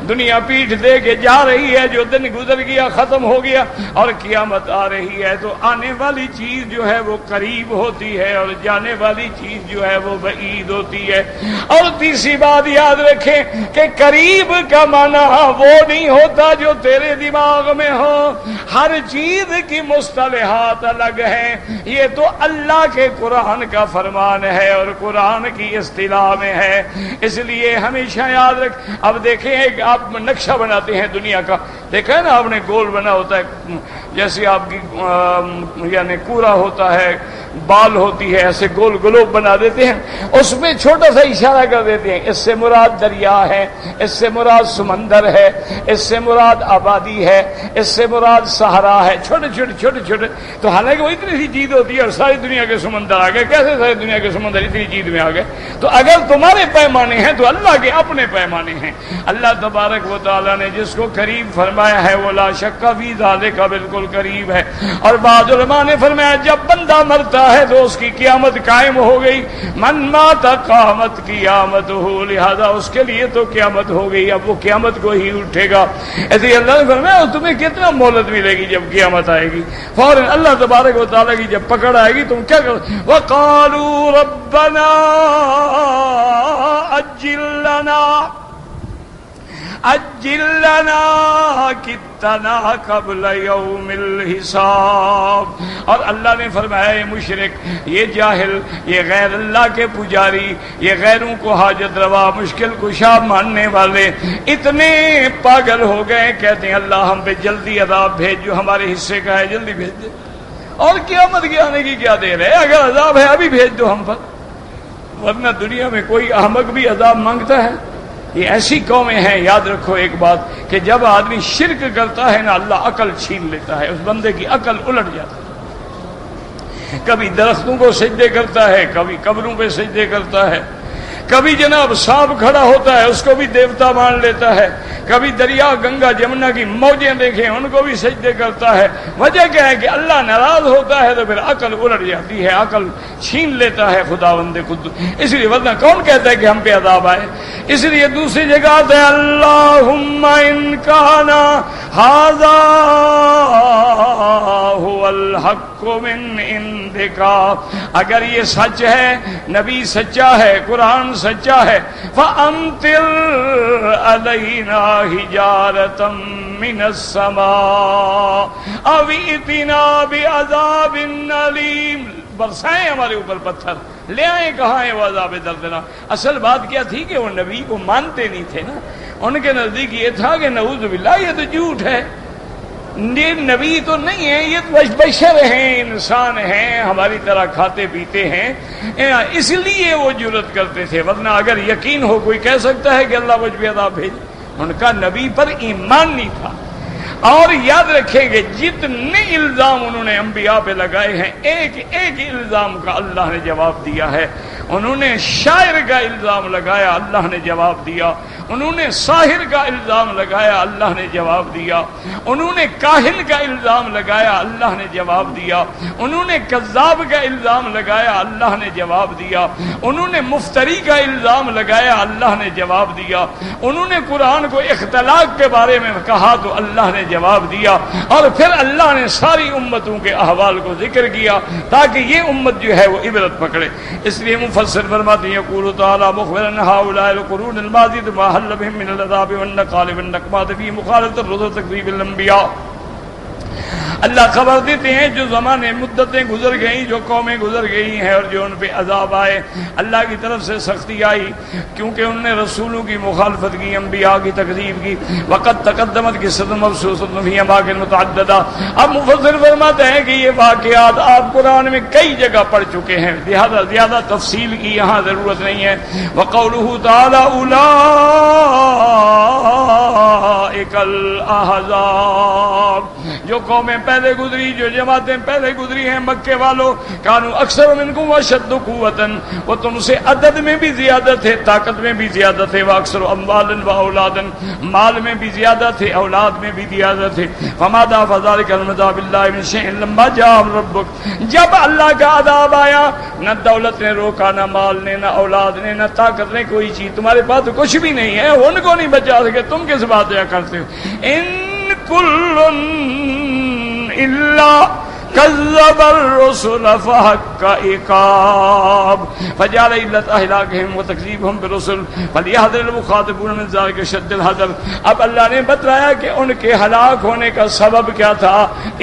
Speaker 1: دنیا پیٹھ دے کے جا رہی ہے، جو دن گزر گیا ختم ہو گیا، اور قیامت آ رہی ہے. تو آنے والی چیز جو ہے وہ قریب ہوتی ہے اور جانے والی چیز جو ہے وہ بعید ہوتی ہے. اور تیسری بات یاد رکھیں کہ قریب کا معنی وہ نہیں ہوتا جو تیرے دماغ میں ہو. ہر چیز کی مصطلحات الگ ہیں. یہ تو اللہ کے قرآن کا فرمان ہے اور قرآن کی اصطلاح میں ہے. اس لیے ہمیشہ یاد رکھ. اب دیکھیں ایک آپ نقشہ بناتے ہیں دنیا کا، دیکھا ہے نا آپ نے، گول بنا ہوتا ہے، جیسے آپ کی یعنی کوڑا ہوتا ہے، بال ہوتی ہے، ایسے گول گلوب بنا دیتے ہیں، اس میں چھوٹا سا اشارہ کر دیتے ہیں، اس سے مراد دریا ہے، اس سے مراد سمندر ہے، اس سے مراد آبادی ہے، اس سے مراد صحرا ہے. چھوٹے چھوٹے چھوٹے چھوٹے. تو حالانکہ وہ اتنی سی چیز ہوتی ہے اور ساری دنیا کے سمندر آ گئے. کیسے ساری دنیا کے سمندر اتنی چیز میں آ گئے؟ تو اگر تمہارے پیمانے ہیں تو اللہ کے اپنے پیمانے ہیں. اللہ تبارک و تعالیٰ نے جس کو قریب فرمایا ہے وہ لا شک فی ذالک بالکل قریب ہے. اور بعض علماء نے فرمایا جب بندہ مرتا ہے تو اس کی قیامت قائم ہو گئی. من مات قامت قیامت ہو، لہذا اس کے لیے تو قیامت ہو گئی، اب وہ قیامت کو ہی اٹھے گا. ایسے اللہ نے فرمایا تمہیں کتنا مہلت ملے گی جب قیامت آئے گی. فوراً اللہ تبارک و تعالیٰ کی جب پکڑ آئے گی تم کیا کرو؟ وقالوا ربنا اجل لنا کتنا قبل یوم الحساب. اور اللہ نے فرمایا یہ مشرک، یہ جاہل، یہ غیر اللہ کے پجاری، یہ غیروں کو حاجت روا، مشکل کشا ماننے والے اتنے پاگل ہو گئے، کہتے ہیں اللہ ہم پہ جلدی عذاب بھیج، جو ہمارے حصے کا ہے جلدی بھیج دے. اور قیامت کے آنے کی کیا دیر ہے؟ اگر عذاب ہے ابھی بھیج دو ہم پر، ورنہ دنیا میں کوئی احمق بھی عذاب مانگتا ہے. یہ ایسی قومیں ہیں. یاد رکھو ایک بات کہ جب آدمی شرک کرتا ہے نا، اللہ عقل چھین لیتا ہے، اس بندے کی عقل الٹ جاتی ہے. کبھی درختوں کو سجدے کرتا ہے، کبھی قبروں پہ سجدے کرتا ہے، کبھی جناب سانپ کھڑا ہوتا ہے اس کو بھی دیوتا مان لیتا ہے، کبھی دریا گنگا جمنا کی موجیں دیکھیں ان کو بھی سجدے کرتا ہے. وجہ کیا ہے کہ اللہ ناراض ہوتا ہے تو پھر عقل الٹ جاتی ہے، عقل چھین لیتا ہے خداوند خود. اس لیے ورنہ کون کہتا ہے کہ ہم پہ عذاب آئے؟ اس لیے دوسری جگہ آتا ہے اللہم ان کان ھذا ھو الحق من عندک. اگر یہ سچ ہے، نبی سچا ہے، قرآن سچا ہے، فَأَمْطِرْ عَلَيْنَا حِجَارَةً مِّنَ السَّمَاءِ أَوْ ائْتِنَا بِعَذَابٍ أَلِيمٍ. برسائیں ہمارے اوپر پتھر، لے آئیں کہاں ہے وہ عذاب دردناک۔ اصل بات کیا تھی کہ وہ نبی کو مانتے نہیں تھے نا، ان کے نزدیک یہ تھا کہ نعوذ باللہ یہ تو جھوٹ ہے، یہ نبی تو نہیں ہے، یہ تو بشر ہیں، انسان ہیں، ہماری طرح کھاتے پیتے ہیں، اس لیے وہ جرأت کرتے تھے، ورنہ اگر یقین ہو کوئی کہہ سکتا ہے کہ اللہ مجھ پہ عذاب بھیج؟ ان کا نبی پر ایمان نہیں تھا۔ اور یاد رکھیں گے جتنے الزام انہوں نے انبیاء پہ لگائے ہیں، ایک ایک الزام کا اللہ نے جواب دیا ہے۔ انہوں نے شاعر کا الزام لگایا، اللہ نے جواب دیا۔ انہوں نے ساحر کا الزام لگایا، اللہ نے جواب دیا۔ انہوں نے کاہن کا الزام لگایا، اللہ نے جواب دیا۔ انہوں نے کذاب کا الزام لگایا، اللہ نے جواب دیا۔ انہوں نے مفتری کا الزام لگایا، اللہ نے جواب دیا۔ انہوں نے قرآن کو اختلاق کے بارے میں کہا تو اللہ نے جواب دیا، اور پھر اللہ نے ساری امتوں کے احوال کو ذکر کیا تاکہ یہ امت جو ہے وہ عبرت پکڑے۔ اس لیے مفسر فرماتے ہیں یقول تعالی مخبرا هؤلاء القرون الماضیۃ ما حل بهم من العذاب والنقال والنقمات في مخالفة الرسل تكذيب الانبیاء۔ اللہ خبر دیتے ہیں جو زمانے مدتیں گزر گئیں، جو قومیں گزر گئی ہیں اور جو ان پہ عذاب آئے، اللہ کی طرف سے سختی آئی کیونکہ انہوں نے رسولوں کی مخالفت کی، انبیاء کی تکذیب کی۔ وقت تقدمت قصۃ مبسوطۃ فی اماکن متعددہ۔ اب مفسر فرماتے ہیں کہ یہ واقعات آپ قرآن میں کئی جگہ پڑھ چکے ہیں، لہذا زیادہ تفصیل کی یہاں ضرورت نہیں ہے۔ وقولہ تعالی اولئک الاحزاب، جو قومیں پہلے گزری، جو جماعتیں پہلے گزری ہیں مکے والوں، کانوا اکثر منکم واشد قوۃ، وہ تم سے عدد میں بھی زیادہ تھے، طاقت میں بھی زیادہ تھے، واکثر اموالا واولادا، مال میں بھی زیادہ تھے، اولاد میں بھی زیادہ تھے۔ فما دافع ذلك المذاب بالله من شيء لما جاء ربك، جب اللہ کا عذاب آیا نہ دولت نے روکا، نہ مال نے، نہ اولاد نے، نہ طاقت نے، کوئی چیز تمہارے پاس تو کچھ بھی نہیں ہے، ان کو نہیں بچا سکے، تم کس بات کرتے ہو؟ ان کل الا كذب الرسل فحق عقاب فجعل علة اهلاكهم وتكذيبهم بالرسل فليحذر المخاطبون من ذلك شد الحذر۔ اب اللہ نے بتایا کہ ان کے ہلاک ہونے کا سبب کیا تھا،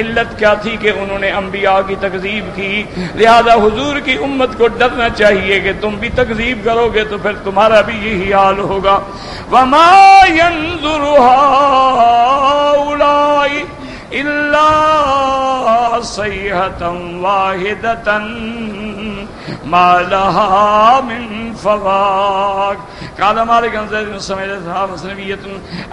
Speaker 1: علت کیا تھی کہ انہوں نے انبیاء کی تکذیب کی، لہذا حضور کی امت کو ڈرنا چاہیے کہ تم بھی تکذیب کرو گے تو پھر تمہارا بھی یہی حال ہوگا۔ وما ينظر هؤلاء إلا صيحة واحدة ما لها من فواق۔ قال مالک عن زید بن سمعہ صحابہ مسلمیت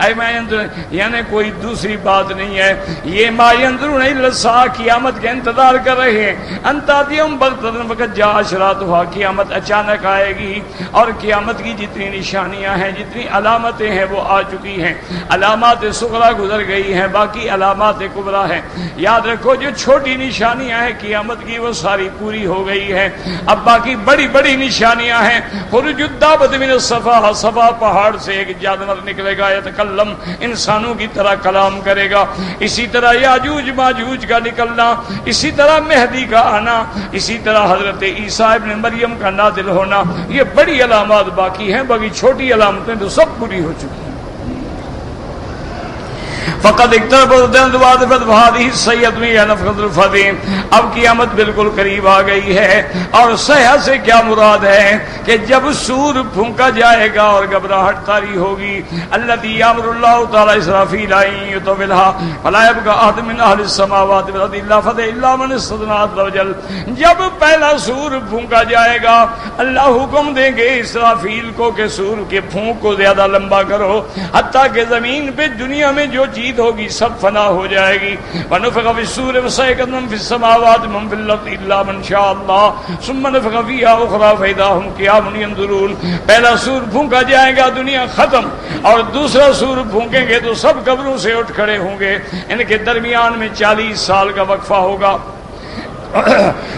Speaker 1: اے ما ينظر، یعنی کوئی دوسری بات نہیں ہے، یہ ما ينظرون الا الساعة، قیامت کے انتظار کر رہے ہیں، ان تأتیہم بغتۃ وقد جاء اشراطها، قیامت اچانک آئے گی، اور قیامت کی جتنی نشانیاں ہیں، جتنی علامتیں ہیں وہ آ چکی ہیں۔ علامات صغریٰ گزر گئی ہیں، باقی علامات کبریٰ ہیں۔ یاد رکھو جو چھوٹی نشانیاں ہیں قیامت کی وہ ساری پوری ہو گئی ہیں، اب باقی بڑی بڑی نشانیاں ہیں۔ خروج الدابۃ من الصفا، صفا پہاڑ سے ایک جانور نکلے گا، یتکلم، انسانوں کی طرح کلام کرے گا، اسی طرح یاجوج ماجوج کا نکلنا، اسی طرح مہدی کا آنا، اسی طرح حضرت عیسیٰ ابن مریم کا نازل ہونا، یہ بڑی علامات باقی ہیں، باقی چھوٹی علامتیں تو سب پوری ہو چکی ہیں۔ فقط اب قیامت بالکل قریب آ گئی ہے، اور صیحہ سے کیا مراد ہے کہ جب سور پھونکا جائے گا اور گھبراہٹ طاری ہوگی، الذی یامر اللہ تعالی اسرافیل ان یطولها فلا يبقى احد من اهل السماوات والارض الا فدع الا من استثنى عز وجل۔ جب پہلا سور پھونکا جائے گا اللہ حکم دیں گے اسرافیل کو کہ سور کے پھونک کو زیادہ لمبا کرو، حتیٰ کہ زمین پہ دنیا میں جو چیز ہوگی سب فنا ہو جائے گی۔ ونفخ فی الصور فصعق من فی السماوات من فی الارض الا من شاء اللہ ثم نفخ فیہا اخری فاذا هم قیام ینظرون۔ پہلا سور پھونکا جائے گا دنیا ختم، اور دوسرا سور پھونکیں گے تو سب قبروں سے اٹھ کھڑے ہوں گے، ان کے درمیان میں 40 سال کا وقفہ ہوگا۔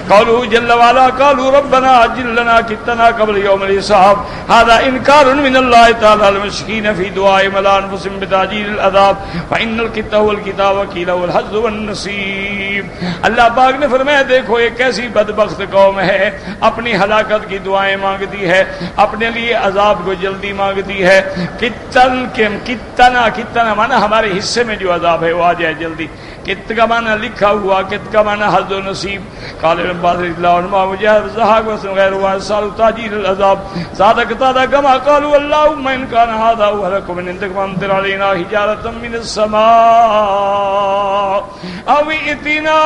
Speaker 1: قالوا جل وعلا قالوا ربنا عجل لنا كتنا قبل يوم الحساب، هذا انكار من الله تعالى المشركين في دعاء على انفسهم بتعجيل العذاب فان الكتاب هو الكتاب وكيل والحظ والنصيب۔ اللہ پاک نے فرمایا دیکھو یہ کیسی بدبخت قوم ہے، اپنی ہلاکت کی دعائیں مانگتی ہے، اپنے لیے عذاب کو جلدی مانگتی ہے۔ کتنا مانا ہمارے حصے میں جو عذاب ہے وہ آ جائے جلدی، کت کا معنی لکھا ہوا، کت کا معنی حظ و نصیب۔ قال ابن عباس رضي الله عنهما مجاهد زهاق وسلم غير واسال تاجيل العذاب زاد قتادة كما قالوا اللهم ان كان هذا هو لكم من عندك فامطر علينا حجارة من السماء او ائتنا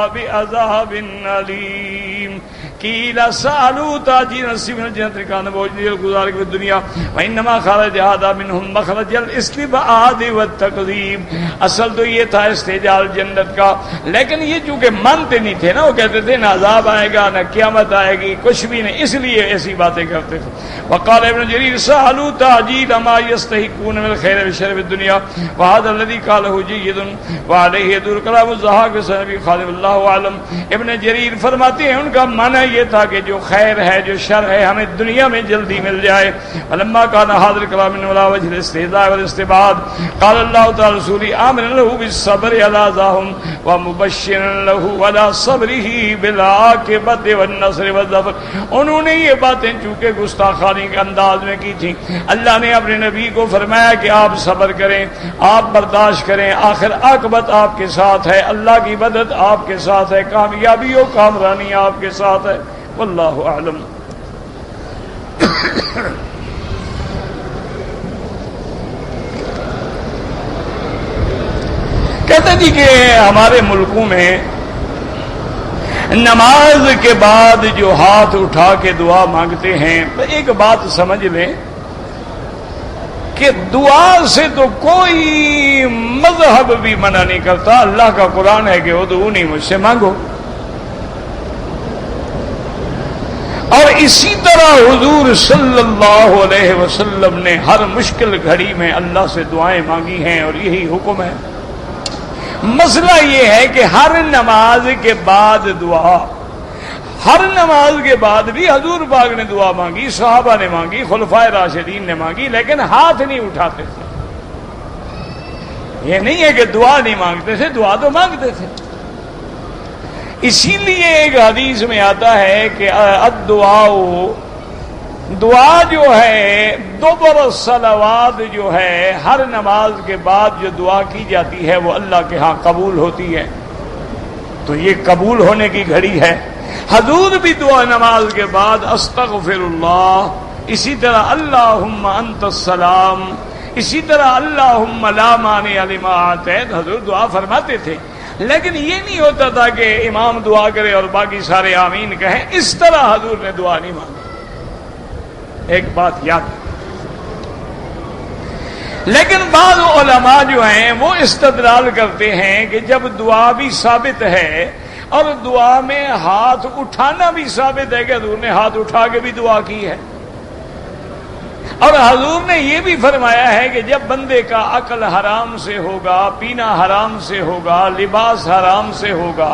Speaker 1: بعذاب أليم قيل سألوا تاجيل نصيب من الجنة كان موجودي الگزار في الدنيا وإنما خرج هذا منهم مخرج الاستبعاد والتقذيب. اصل تو یہ تھا استعجال جنت کا، لیکن یہ چونکہ مانتے نہیں تھے نا، وہ کہتے تھے نہ عذاب آئے گا نہ قیامت آئے گی، کچھ بھی نہیں، اس لیے ایسی باتیں کرتے تھے. وقال ابن جرير سألوا تعجيل ما يستحقون من الخير والشر في الدنيا وهذا الذي قاله جيد وعليه يدور كلام الضحاك بن خالد الله اعلم. ابن جریر فرماتے ہیں ان کا معنی یہ تھا کہ جو خیر ہے جو شر ہے ہمیں دنیا میں جلدی مل جائے. فلما كان هذا الكلام من ولا وجه الاستهزاء والاستبعاد قال الله تعالى رسولي آمن له بالصبر على ذاهم ومبشرا له على صبره بالعاقبة والنصر والظفر. انہوں نے یہ باتیں چونکہ گستاخانی کے انداز میں کی تھی، اللہ نے اپنے نبی کو فرمایا کہ آپ صبر کریں، آپ برداشت کریں، آخر عاقبت آپ کے ساتھ ہے، اللہ کی مدد آپ کے ساتھ ہے، کامیابی و کامرانی آپ کے ساتھ ہے. واللہ اعلم. کہتے جی کہ ہمارے ملکوں میں نماز کے بعد جو ہاتھ اٹھا کے دعا مانگتے ہیں، تو ایک بات سمجھ لیں کہ دعا سے تو کوئی مذہب بھی منع نہیں کرتا. اللہ کا قرآن ہے کہ ادعونی، مجھ سے مانگو. اور اسی طرح حضور صلی اللہ علیہ وسلم نے ہر مشکل گھڑی میں اللہ سے دعائیں مانگی ہیں، اور یہی حکم ہے. مسئلہ یہ ہے کہ ہر نماز کے بعد دعا، ہر نماز کے بعد بھی حضور پاک نے دعا مانگی، صحابہ نے مانگی، خلفائے راشدین نے مانگی، لیکن ہاتھ نہیں اٹھاتے تھے. یہ نہیں ہے کہ دعا نہیں مانگتے تھے، دعا تو مانگتے تھے. اسی لیے ایک حدیث میں آتا ہے کہ دعا جو ہے دبر الصلوات جو ہے، ہر نماز کے بعد جو دعا کی جاتی ہے وہ اللہ کے ہاں قبول ہوتی ہے. تو یہ قبول ہونے کی گھڑی ہے. حضور بھی دعا نماز کے بعد استغفر اللہ، اسی طرح اللہم انت السلام، اسی طرح اللہم لا مانع لما اعطیت، حضور دعا فرماتے تھے. لیکن یہ نہیں ہوتا تھا کہ امام دعا کرے اور باقی سارے آمین کہیں. اس طرح حضور نے دعا نہیں مانگی. ایک بات یاد. لیکن بعض علماء جو ہیں وہ استدلال کرتے ہیں کہ جب دعا بھی ثابت ہے اور دعا میں ہاتھ اٹھانا بھی ثابت ہے کہ حضور نے ہاتھ اٹھا کے بھی دعا کی ہے، اور حضور نے یہ بھی فرمایا ہے کہ جب بندے کا عقل حرام سے ہوگا، پینا حرام سے ہوگا، لباس حرام سے ہوگا،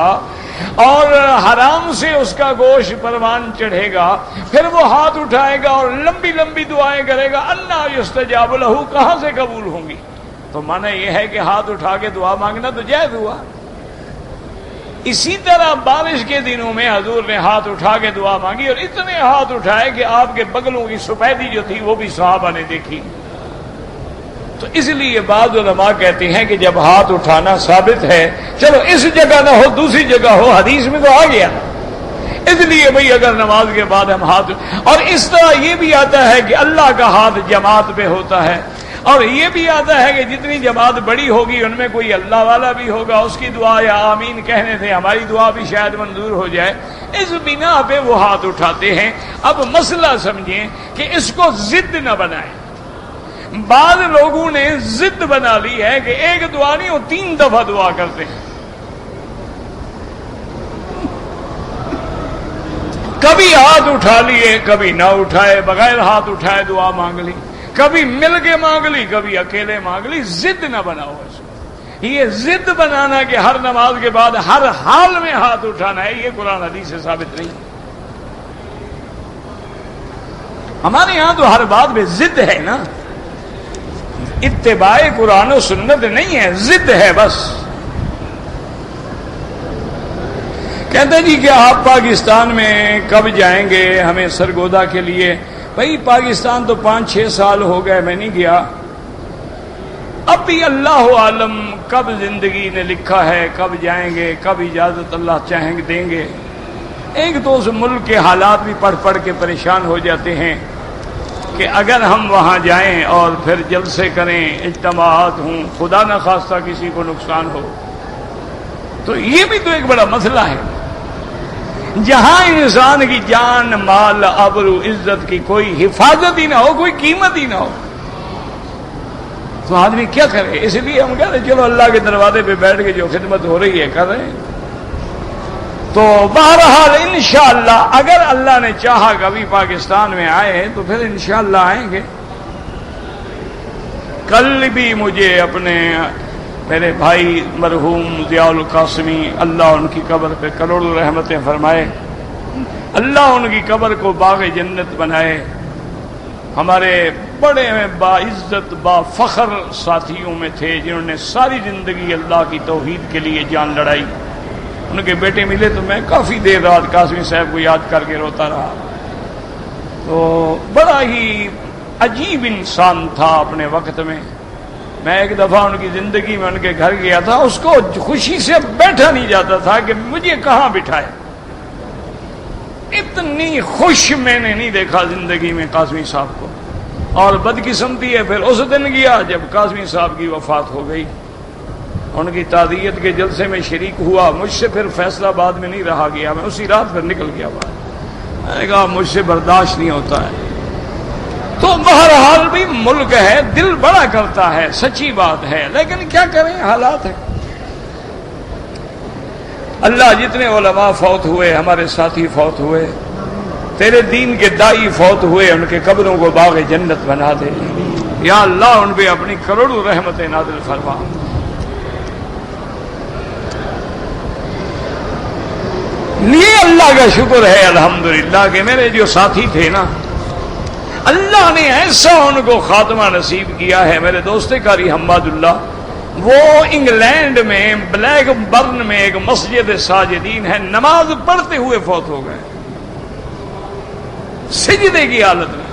Speaker 1: اور حرام سے اس کا گوشت پروان چڑھے گا، پھر وہ ہاتھ اٹھائے گا اور لمبی لمبی دعائیں کرے گا، انا یستجاب لہ، کہاں سے قبول ہوں گی؟ تو معنی یہ ہے کہ ہاتھ اٹھا کے دعا مانگنا تو جائز ہوا. اسی طرح بارش کے دنوں میں حضور نے ہاتھ اٹھا کے دعا مانگی، اور اتنے ہاتھ اٹھائے کہ آپ کے بغلوں کی سفیدی جو تھی وہ بھی صحابہ نے دیکھی. تو اس لیے بعض علماء کہتے ہیں کہ جب ہاتھ اٹھانا ثابت ہے، چلو اس جگہ نہ ہو دوسری جگہ ہو، حدیث میں تو آ گیا، اس لیے بھئی اگر نماز کے بعد ہم ہاتھ، اور اس طرح یہ بھی آتا ہے کہ اللہ کا ہاتھ جماعت پہ ہوتا ہے، اور یہ بھی آتا ہے کہ جتنی جماعت بڑی ہوگی ان میں کوئی اللہ والا بھی ہوگا، اس کی دعا یا آمین کہنے سے ہماری دعا بھی شاید منظور ہو جائے. اس بنا پہ وہ ہاتھ اٹھاتے ہیں. اب مسئلہ سمجھیں کہ اس کو ضد نہ بنائیں. بعض لوگوں نے ضد بنا لی ہے کہ ایک دعا نہیں، وہ 3 دفعہ دعا کرتے ہیں. کبھی ہاتھ اٹھا لیے، کبھی نہ اٹھائے، بغیر ہاتھ اٹھائے دعا مانگ لی، کبھی مل کے مانگ لی، کبھی اکیلے مانگ لی. ضد نہ بناؤ اس کو. یہ ضد بنانا کہ ہر نماز کے بعد ہر حال میں ہاتھ اٹھانا ہے، یہ قرآن حدیث سے ثابت نہیں. ہمارے یہاں تو ہر بات میں ضد ہے نا، اتباع قرآن و سنت نہیں ہے، ضد ہے بس. کہتے جی کہ آپ پاکستان میں کب جائیں گے ہمیں سرگودا کے لیے؟ بھائی پاکستان تو 5-6 سال ہو گئے میں نہیں گیا. اب بھی اللہ عالم کب زندگی نے لکھا ہے، کب جائیں گے، کب اجازت اللہ چاہیں گے دیں گے۔ ایک تو اس ملک کے حالات بھی پڑھ پڑھ کے پریشان ہو جاتے ہیں کہ اگر ہم وہاں جائیں اور پھر جلسے کریں، اجتماعات ہوں، خدا نہ خواستہ کسی کو نقصان ہو، تو یہ بھی تو ایک بڑا مسئلہ ہے۔ جہاں انسان کی جان، مال، آبرو، عزت کی کوئی حفاظت ہی نہ ہو، کوئی قیمت ہی نہ ہو، تو آدمی کیا کرے؟ اس لیے ہم کہہ رہے چلو اللہ کے دروازے پہ بیٹھ کے جو خدمت ہو رہی ہے کر رہے ہیں۔ تو بہرحال انشاءاللہ اگر اللہ نے چاہا کبھی پاکستان میں آئے تو پھر انشاءاللہ آئیں گے۔ کل بھی مجھے اپنے میرے بھائی مرحوم ضیاء القاسمی، اللہ ان کی قبر پہ کروڑوں رحمتیں فرمائے، اللہ ان کی قبر کو باغ جنت بنائے، ہمارے بڑے باعزت با فخر ساتھیوں میں تھے جنہوں نے ساری زندگی اللہ کی توحید کے لیے جان لڑائی۔ ان کے بیٹے ملے تو میں کافی دیر رات قاسمی صاحب کو یاد کر کے روتا رہا۔ تو بڑا ہی عجیب انسان تھا اپنے وقت میں۔ میں ایک دفعہ ان کی زندگی میں ان کے گھر گیا تھا، اس کو خوشی سے بیٹھا نہیں جاتا تھا کہ مجھے کہاں بٹھائے۔ اتنی خوش میں نے نہیں دیکھا زندگی میں قاسمی صاحب کو۔ اور بدقسمتی ہے پھر اس دن گیا جب قاسمی صاحب کی وفات ہو گئی۔ ان کی تعزیت کے جلسے میں شریک ہوا، مجھ سے پھر فیصلہ آباد میں نہیں رہا گیا، میں اسی رات پھر نکل گیا باہر۔ میں نے کہا مجھ سے برداشت نہیں ہوتا ہے۔ تو بہرحال بھی ملک ہے، دل بڑا کرتا ہے، سچی بات ہے، لیکن کیا کریں، حالات ہیں۔ اللہ جتنے علماء فوت ہوئے، ہمارے ساتھی فوت ہوئے، تیرے دین کے دائی فوت ہوئے، ان کے قبروں کو باغ جنت بنا دے یا اللہ، ان پہ اپنی کروڑوں رحمتیں نازل فرما۔ یہ اللہ کا شکر ہے الحمدللہ کہ میرے جو ساتھی تھے نا، اللہ نے ایسا ان کو خاتمہ نصیب کیا ہے۔ میرے دوست قاری حماد اللہ، وہ انگلینڈ میں بلیک برن میں ایک مسجد ساجدین ہے، نماز پڑھتے ہوئے فوت ہو گئے، سجدے کی حالت میں۔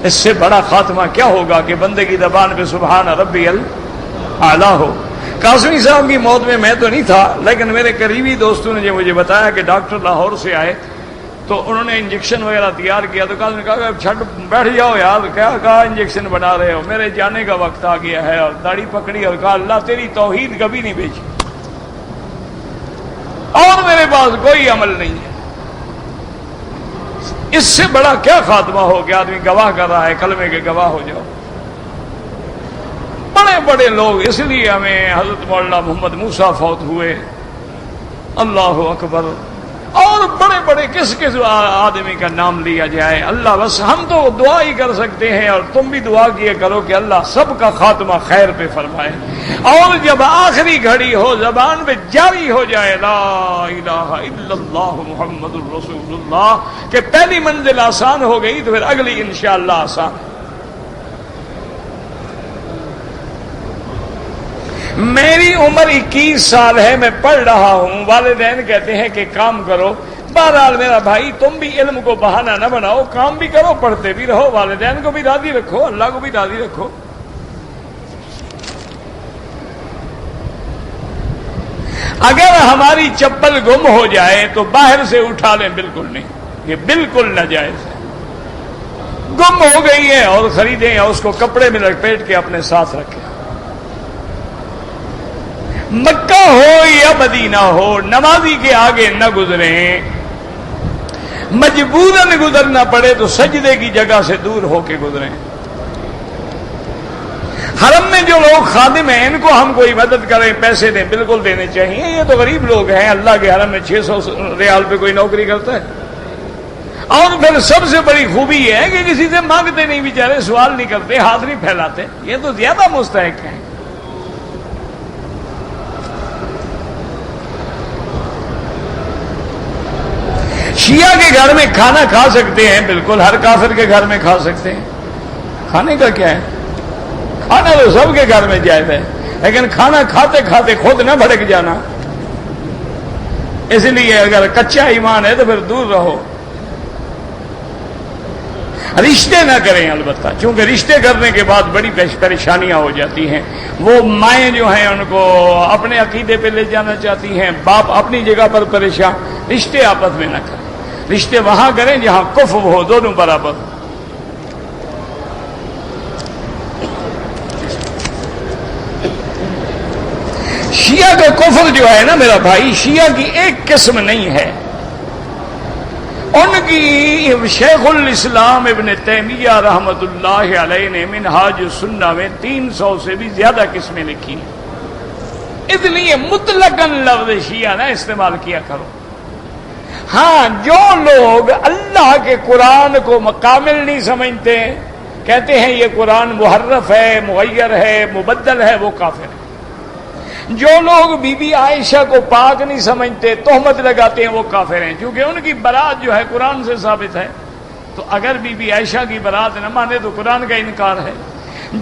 Speaker 1: اس سے بڑا خاتمہ کیا ہوگا کہ بندے کی زبان پہ سبحان ربی الاعلیٰ ہو۔ قاسمی صاحب کی موت میں تو نہیں تھا، لیکن میرے قریبی دوستوں نے جو مجھے بتایا کہ ڈاکٹر لاہور سے آئے تو انہوں نے انجیکشن وغیرہ تیار کیا، تو قاسم نے کہا چھٹ بیٹھ جاؤ یار، کیا کہا انجیکشن بنا رہے ہو، میرے جانے کا وقت آ گیا ہے، اور داڑھی پکڑی اور کہا اللہ تیری توحید کبھی نہیں بیچی، اور میرے پاس کوئی عمل نہیں ہے۔ اس سے بڑا کیا خاتمہ ہو کہ آدمی گواہ کر رہا ہے، کلمے کے گواہ ہو جاؤ۔ بڑے بڑے لوگ، اس لیے ہمیں حضرت مولانا محمد موسیٰ فوت ہوئے، اللہ اکبر، اور بڑے بڑے کس کس آدمی کا نام لیا جائے۔ اللہ بس ہم تو دعا ہی کر سکتے ہیں، اور تم بھی دعا کیے کرو کہ اللہ سب کا خاتمہ خیر پہ فرمائے، اور جب آخری گھڑی ہو زبان پہ جاری ہو جائے لا الہ الا اللہ محمد الرسول اللہ، کہ پہلی منزل آسان ہو گئی تو پھر اگلی انشاءاللہ آسان۔ میری عمر 21 سال ہے، میں پڑھ رہا ہوں، والدین کہتے ہیں کہ کام کرو۔ بہرحال میرا بھائی تم بھی علم کو بہانہ نہ بناؤ، کام بھی کرو، پڑھتے بھی رہو، والدین کو بھی راضی رکھو، اللہ کو بھی راضی رکھو۔ اگر ہماری چپل گم ہو جائے تو باہر سے اٹھا لیں، بالکل نہیں، یہ بالکل ناجائز ہے۔ گم ہو گئی ہے اور خریدیں یا اس کو کپڑے میں لپیٹ کے اپنے ساتھ رکھیں۔ مکہ ہو یا مدینہ ہو، نمازی کے آگے نہ گزریں، مجبوراً گزرنا پڑے تو سجدے کی جگہ سے دور ہو کے گزریں۔ حرم میں جو لوگ خادم ہیں ان کو ہم کوئی مدد کریں، پیسے دیں، بالکل دینے چاہیے، یہ تو غریب لوگ ہیں، اللہ کے حرم میں 600 ریال پہ کوئی نوکری کرتا ہے۔ اور پھر سب سے بڑی خوبی یہ ہے کہ کسی سے مانگتے نہیں، بیچارے سوال نہیں کرتے، ہاتھ نہیں پھیلاتے، یہ تو زیادہ مستحق ہیں۔ شیعہ کے گھر میں کھانا کھا سکتے ہیں، بالکل ہر کافر کے گھر میں کھا سکتے ہیں، کھانے کا کیا ہے، کھانا تو سب کے گھر میں جائز ہے، لیکن کھانا کھاتے کھاتے خود نہ بھڑک جانا، اس لیے اگر کچا ایمان ہے تو پھر دور رہو۔ رشتے نہ کریں البتہ، چونکہ رشتے کرنے کے بعد بڑی پریشانیاں ہو جاتی ہیں. وہ مائیں جو ہیں ان کو اپنے عقیدے پہ لے جانا چاہتی ہیں، باپ اپنی جگہ پر پریشان. رشتے آپس میں نہ کریں، رشتے وہاں کریں جہاں کفر ہو، دونوں برابر. شیعہ کا کفر جو ہے نا میرا بھائی، شیعہ کی ایک قسم نہیں ہے. ان کی شیخ الاسلام ابن تیمیہ رحمت اللہ علیہ نے منہاج السنہ میں 300 سے بھی زیادہ قسمیں لکھی ہیں. اس لیے مطلقاً لفظ شیعہ نہ استعمال کیا کرو. ہاں، جو لوگ اللہ کے قرآن کو کامل نہیں سمجھتے، کہتے ہیں یہ قرآن محرف ہے، مغیر ہے، مبدل ہے، وہ کافر ہے. جو لوگ بی بی عائشہ کو پاک نہیں سمجھتے، تہمت لگاتے ہیں، وہ کافر ہیں، کیونکہ ان کی برات جو ہے قرآن سے ثابت ہے. تو اگر بی بی عائشہ کی برات نہ مانے تو قرآن کا انکار ہے.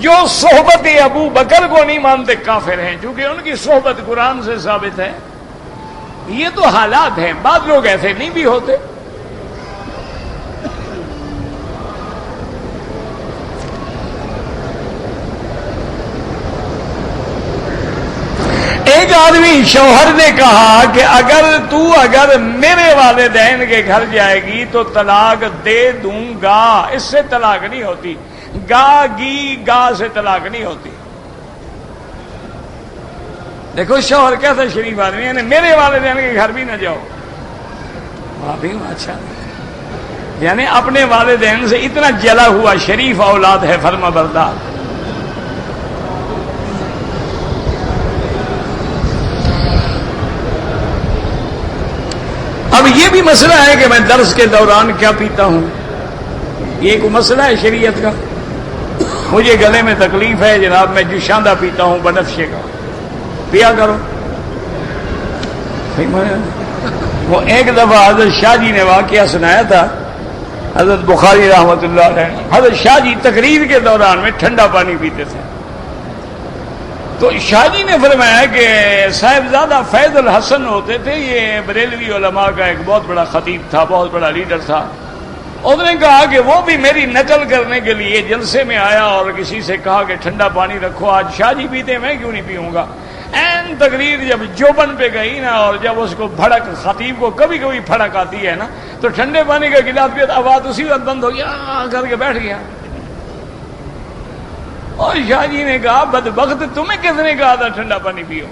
Speaker 1: جو صحبت ابو بکر کو نہیں مانتے کافر ہیں، کیونکہ ان کی صحبت قرآن سے ثابت ہے. یہ تو حالات ہیں، بعض لوگ ایسے نہیں بھی ہوتے. ایک آدمی شوہر نے کہا کہ اگر میرے والدین کے گھر جائے گی تو طلاق دے دوں گا. اس سے طلاق نہیں ہوتی. گا سے طلاق نہیں ہوتی. دیکھو شوہر کیسا شریف آدمی ہے، میرے والدین کے گھر بھی نہ جاؤ. اچھا، یعنی اپنے والدین سے اتنا جلا ہوا شریف اولاد ہے، فرما بردار. اب یہ بھی مسئلہ ہے کہ میں درس کے دوران کیا پیتا ہوں. یہ کوئی مسئلہ ہے شریعت کا. مجھے گلے میں تکلیف ہے جناب، میں جوشاندہ پیتا ہوں بنفشے کا. پیا کرو. وہ ایک دفعہ حضرت شاہ جی نے واقعہ سنایا تھا، حضرت بخاری رحمت اللہ علیہ. حضرت شاہ جی تقریر کے دوران میں ٹھنڈا پانی پیتے تھے. تو شاہ جی نے فرمایا کہ صاحبزادہ فیض الحسن ہوتے تھے، یہ بریلوی علماء کا ایک بہت بڑا خطیب تھا، بہت بڑا لیڈر تھا. اس نے کہا کہ وہ بھی میری نقل کرنے کے لیے جلسے میں آیا اور کسی سے کہا کہ ٹھنڈا پانی رکھو، آج شاہ جی پیتے میں کیوں نہیں پیوں گا. این تقریر جب جوبن پہ گئی نا، اور جب اس کو بھڑک، خطیب کو کبھی کبھی بھڑک آتی ہے نا، تو ٹھنڈے پانی کا گلاس پیا، آواز اسی وقت بند ہو گیا، کر کے بیٹھ گیا. اور شاہ جی نے کہا بدبخت، تمہیں کس نے کہا تھا ٹھنڈا پانی پیو؟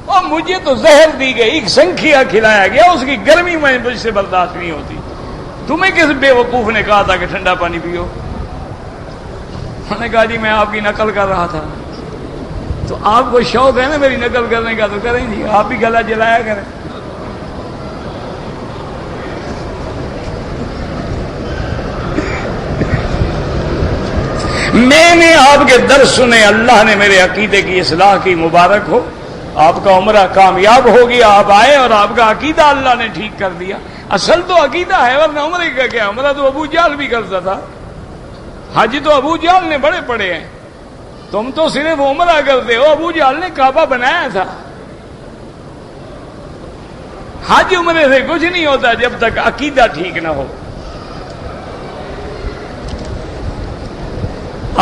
Speaker 1: اور مجھے تو زہر دی گئی، سنکھیا کھلایا گیا، اس کی گرمی میں مجھ سے برداشت نہیں ہوتی. تمہیں کس بے وقوف نے کہا تھا کہ ٹھنڈا پانی پیو؟ انہوں نے کہا جی میں آپ کی نقل کر رہا تھا. تو آپ کو شوق ہے نا میری نقل کرنے کا، تو کریں جی، آپ بھی گلا جلایا کریں. میں نے آپ کے درس سنے، اللہ نے میرے عقیدے کی اصلاح کی، مبارک ہو. آپ کا عمرہ کامیاب ہو گیا، آپ آئے اور آپ کا عقیدہ اللہ نے ٹھیک کر دیا. اصل تو عقیدہ ہے، ورنہ عمرے کا کیا؟ عمرہ تو ابو جہل بھی کرتا تھا، حج تو ابو جہل نے بڑے پڑے ہیں. تم تو صرف عمرہ کرتے ہو، ابو جہل نے کعبہ بنایا تھا. حج عمرے سے کچھ نہیں ہوتا جب تک عقیدہ ٹھیک نہ ہو.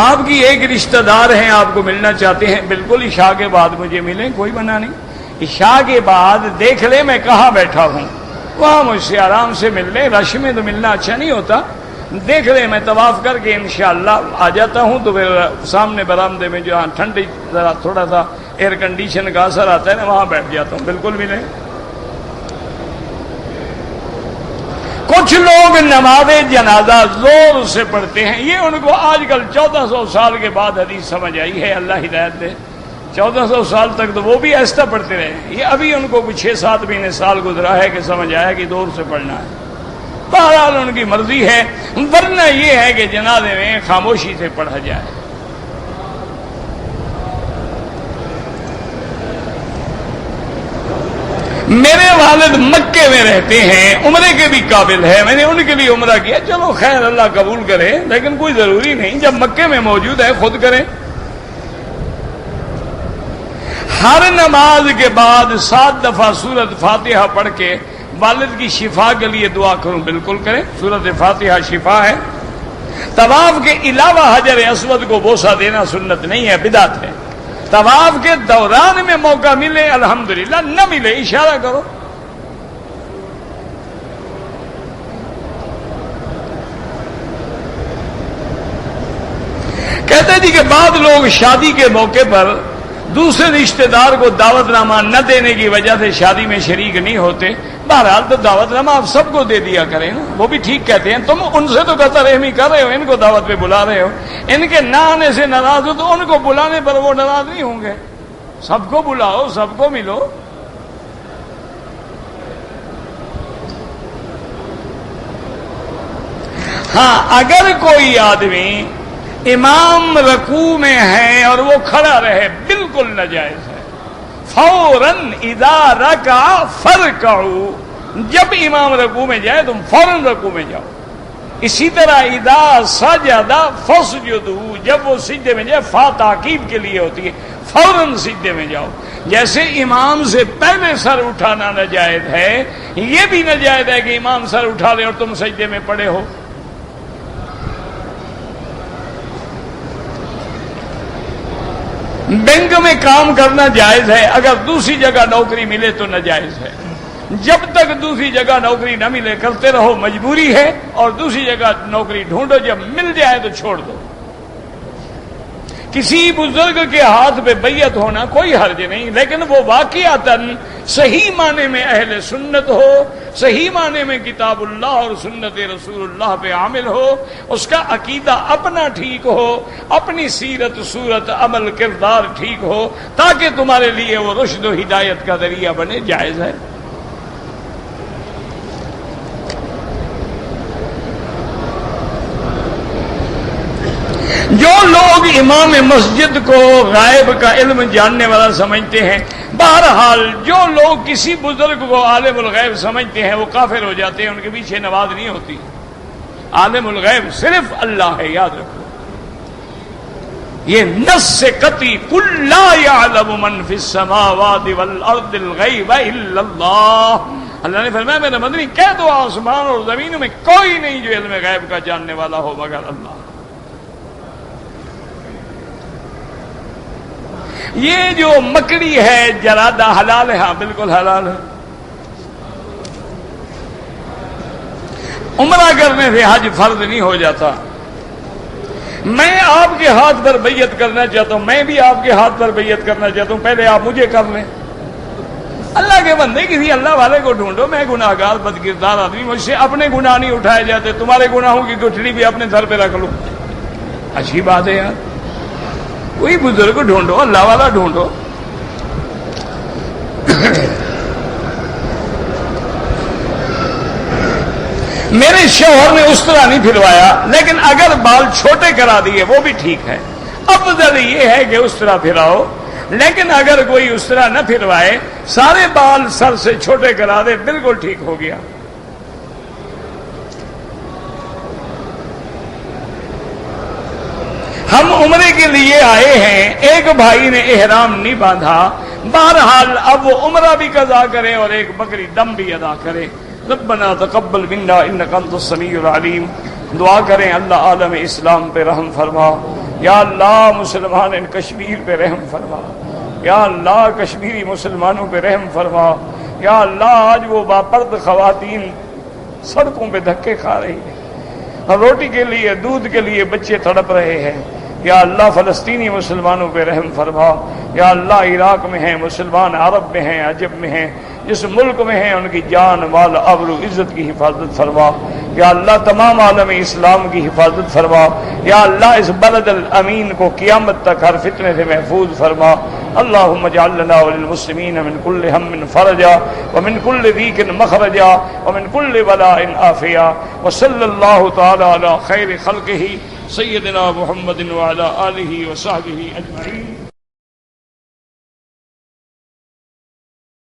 Speaker 1: آپ کی ایک رشتہ دار ہیں، آپ کو ملنا چاہتے ہیں، بالکل عشاء کے بعد مجھے ملیں، کوئی منع نہیں. عشاء کے بعد دیکھ لیں میں کہاں بیٹھا ہوں، وہاں مجھ سے آرام سے مل لیں. رش میں تو ملنا اچھا نہیں ہوتا. دیکھ لیں، میں طواف کر کے انشاءاللہ آ جاتا ہوں. تو پھر سامنے برآمدے میں جہاں ٹھنڈی ذرا تھوڑا سا ایئر کنڈیشن کا اثر آتا ہے نا، وہاں بیٹھ جاتا ہوں. بالکل ملیں. کچھ لوگ نماز جنازہ زور سے پڑھتے ہیں، یہ ان کو آج کل 1400 سال کے بعد حدیث سمجھ آئی ہے، اللہ ہدایت دے. 1400 سال تک تو وہ بھی ایسا پڑھتے رہے. یہ ابھی ان کو 6-7 مہینے سال گزرا ہے کہ سمجھ آیا کہ زور سے پڑھنا ہے. بہرحال ان کی مرضی ہے، ورنہ یہ ہے کہ جنازے میں خاموشی سے پڑھا جائے. میرے والد مکے میں رہتے ہیں، عمرے کے بھی قابل ہے، میں نے ان کے لیے عمرہ کیا. چلو خیر، اللہ قبول کرے، لیکن کوئی ضروری نہیں. جب مکے میں موجود ہے خود کریں. ہر نماز کے بعد 7 دفعہ سورۃ فاتحہ پڑھ کے والد کی شفا کے لیے دعا کروں، بالکل کریں. سورۃ فاتحہ شفا ہے. طواف کے علاوہ حجر اسود کو بوسہ دینا سنت نہیں ہے، بدعت ہے۔ طواف کے دوران میں موقع ملے الحمدللہ، نہ ملے اشارہ کرو۔ کہتے جی کہ بعض لوگ شادی کے موقع پر دوسرے رشتہ دار کو دعوت نامہ نہ دینے کی وجہ سے شادی میں شریک نہیں ہوتے۔ بہرحال تو دعوت نامہ آپ سب کو دے دیا کریں نا، وہ بھی ٹھیک کہتے ہیں۔ تم ان سے تو قطع رحمی کر رہے ہو، ان کو دعوت پہ بلا رہے ہو، ان کے نہ آنے سے ناراض ہو تو ان کو بلانے پر وہ ناراض نہیں ہوں گے۔ سب کو بلاؤ، سب کو ملو۔ ہاں، اگر کوئی آدمی امام رکوع میں ہے اور وہ کھڑا رہے، بالکل ناجائز ہے۔ فوراً اذا رکع فرکعوا، جب امام رکوع میں جائے تم فوراً رکوع میں جاؤ۔ اسی طرح اذا سجد فاسجدوا، جب وہ سجدے میں جائے، فا تاکید کے لیے ہوتی ہے، فوراً سجدے میں جاؤ۔ جیسے امام سے پہلے سر اٹھانا ناجائز ہے، یہ بھی ناجائز ہے کہ امام سر اٹھا لے اور تم سجدے میں پڑے ہو۔ بینک میں کام کرنا جائز ہے، اگر دوسری جگہ نوکری ملے تو ناجائز ہے۔ جب تک دوسری جگہ نوکری نہ ملے کرتے رہو، مجبوری ہے، اور دوسری جگہ نوکری ڈھونڈو، جب مل جائے تو چھوڑ دو۔ کسی بزرگ کے ہاتھ پہ بیعت ہونا کوئی حرج نہیں، لیکن وہ واقعتاً صحیح معنی میں اہل سنت ہو، صحیح معنی میں کتاب اللہ اور سنت رسول اللہ پہ عامل ہو، اس کا عقیدہ اپنا ٹھیک ہو، اپنی سیرت صورت عمل کردار ٹھیک ہو، تاکہ تمہارے لیے وہ رشد و ہدایت کا ذریعہ بنے، جائز ہے۔ جو لوگ امام مسجد کو غائب کا علم جاننے والا سمجھتے ہیں، بہرحال جو لوگ کسی بزرگ کو عالم الغیب سمجھتے ہیں وہ کافر ہو جاتے ہیں، ان کے پیچھے نماز نہیں ہوتی۔ عالم الغیب صرف اللہ ہے، یاد رکھو، یہ نص سے قطعی، قل لا يعلم من في السماوات والارض الغیب الا اللہ۔ اللہ نے فرمایا میرے مدنی کہہ دو آسمان اور زمینوں میں کوئی نہیں جو علم غیب کا جاننے والا ہو مگر اللہ۔ یہ جو مکڑی ہے جرادہ حلال ہے؟ ہاں بالکل حلال ہے۔ عمرہ کرنے سے حج فرض نہیں ہو جاتا۔ میں آپ کے ہاتھ پر بیعت کرنا چاہتا ہوں، میں بھی آپ کے ہاتھ پر بیعت کرنا چاہتا ہوں، پہلے آپ مجھے کر لیں۔ اللہ کے بندے کسی اللہ والے کو ڈھونڈو، میں گناہ گار بد کردار آدمی، مجھ سے اپنے گناہ نہیں اٹھائے جاتے، تمہارے گناہوں کی گٹھلی بھی اپنے سر پہ رکھ لو۔ اچھی بات ہے یار، کوئی بزرگ ڈھونڈو، اللہ والا ڈھونڈو۔ میرے شوہر نے اس طرح نہیں پھروایا، لیکن اگر بال چھوٹے کرا دیے وہ بھی ٹھیک ہے۔ افضل یہ ہے کہ اس طرح پھراؤ، لیکن اگر کوئی اس طرح نہ پھروائے، سارے بال سر سے چھوٹے کرا دے، بالکل ٹھیک ہو گیا۔ ہم عمرے کے لیے آئے ہیں، ایک بھائی نے احرام نہیں باندھا، بہرحال اب وہ عمرہ بھی قضا کرے اور ایک بکری دم بھی ادا کرے۔ ربنا تقبل منا انک انت السمیع العلیم۔ دعا کریں اللہ عالم اسلام پہ رحم فرما، یا اللہ مسلمان ان کشمیر پہ رحم فرما، یا اللہ کشمیری مسلمانوں پہ رحم فرما، یا اللہ آج وہ باپرد خواتین سڑکوں پہ دھکے کھا رہی ہیں، روٹی کے لیے دودھ کے لیے بچے تڑپ رہے ہیں، یا اللہ فلسطینی مسلمانوں پہ رحم فرما، یا اللہ عراق میں ہیں مسلمان، عرب میں ہیں، عجب میں ہیں، جس ملک میں ہیں ان کی جان مال آبرو عزت کی حفاظت فرما، یا اللہ تمام عالم اسلام کی حفاظت فرما، یا اللہ اس بلد الامین کو قیامت تک ہر فتنے سے محفوظ فرما۔ اللہم اجعل لنا وللمسلمین من کل ہم فرجا ومن کل ضیق مخرجا ومن کل بلاء عافیا، وصلی اللہ تعالی علی خیر خلقہ سیدنا محمد وعلی آلہ وصحبہ اجمعین۔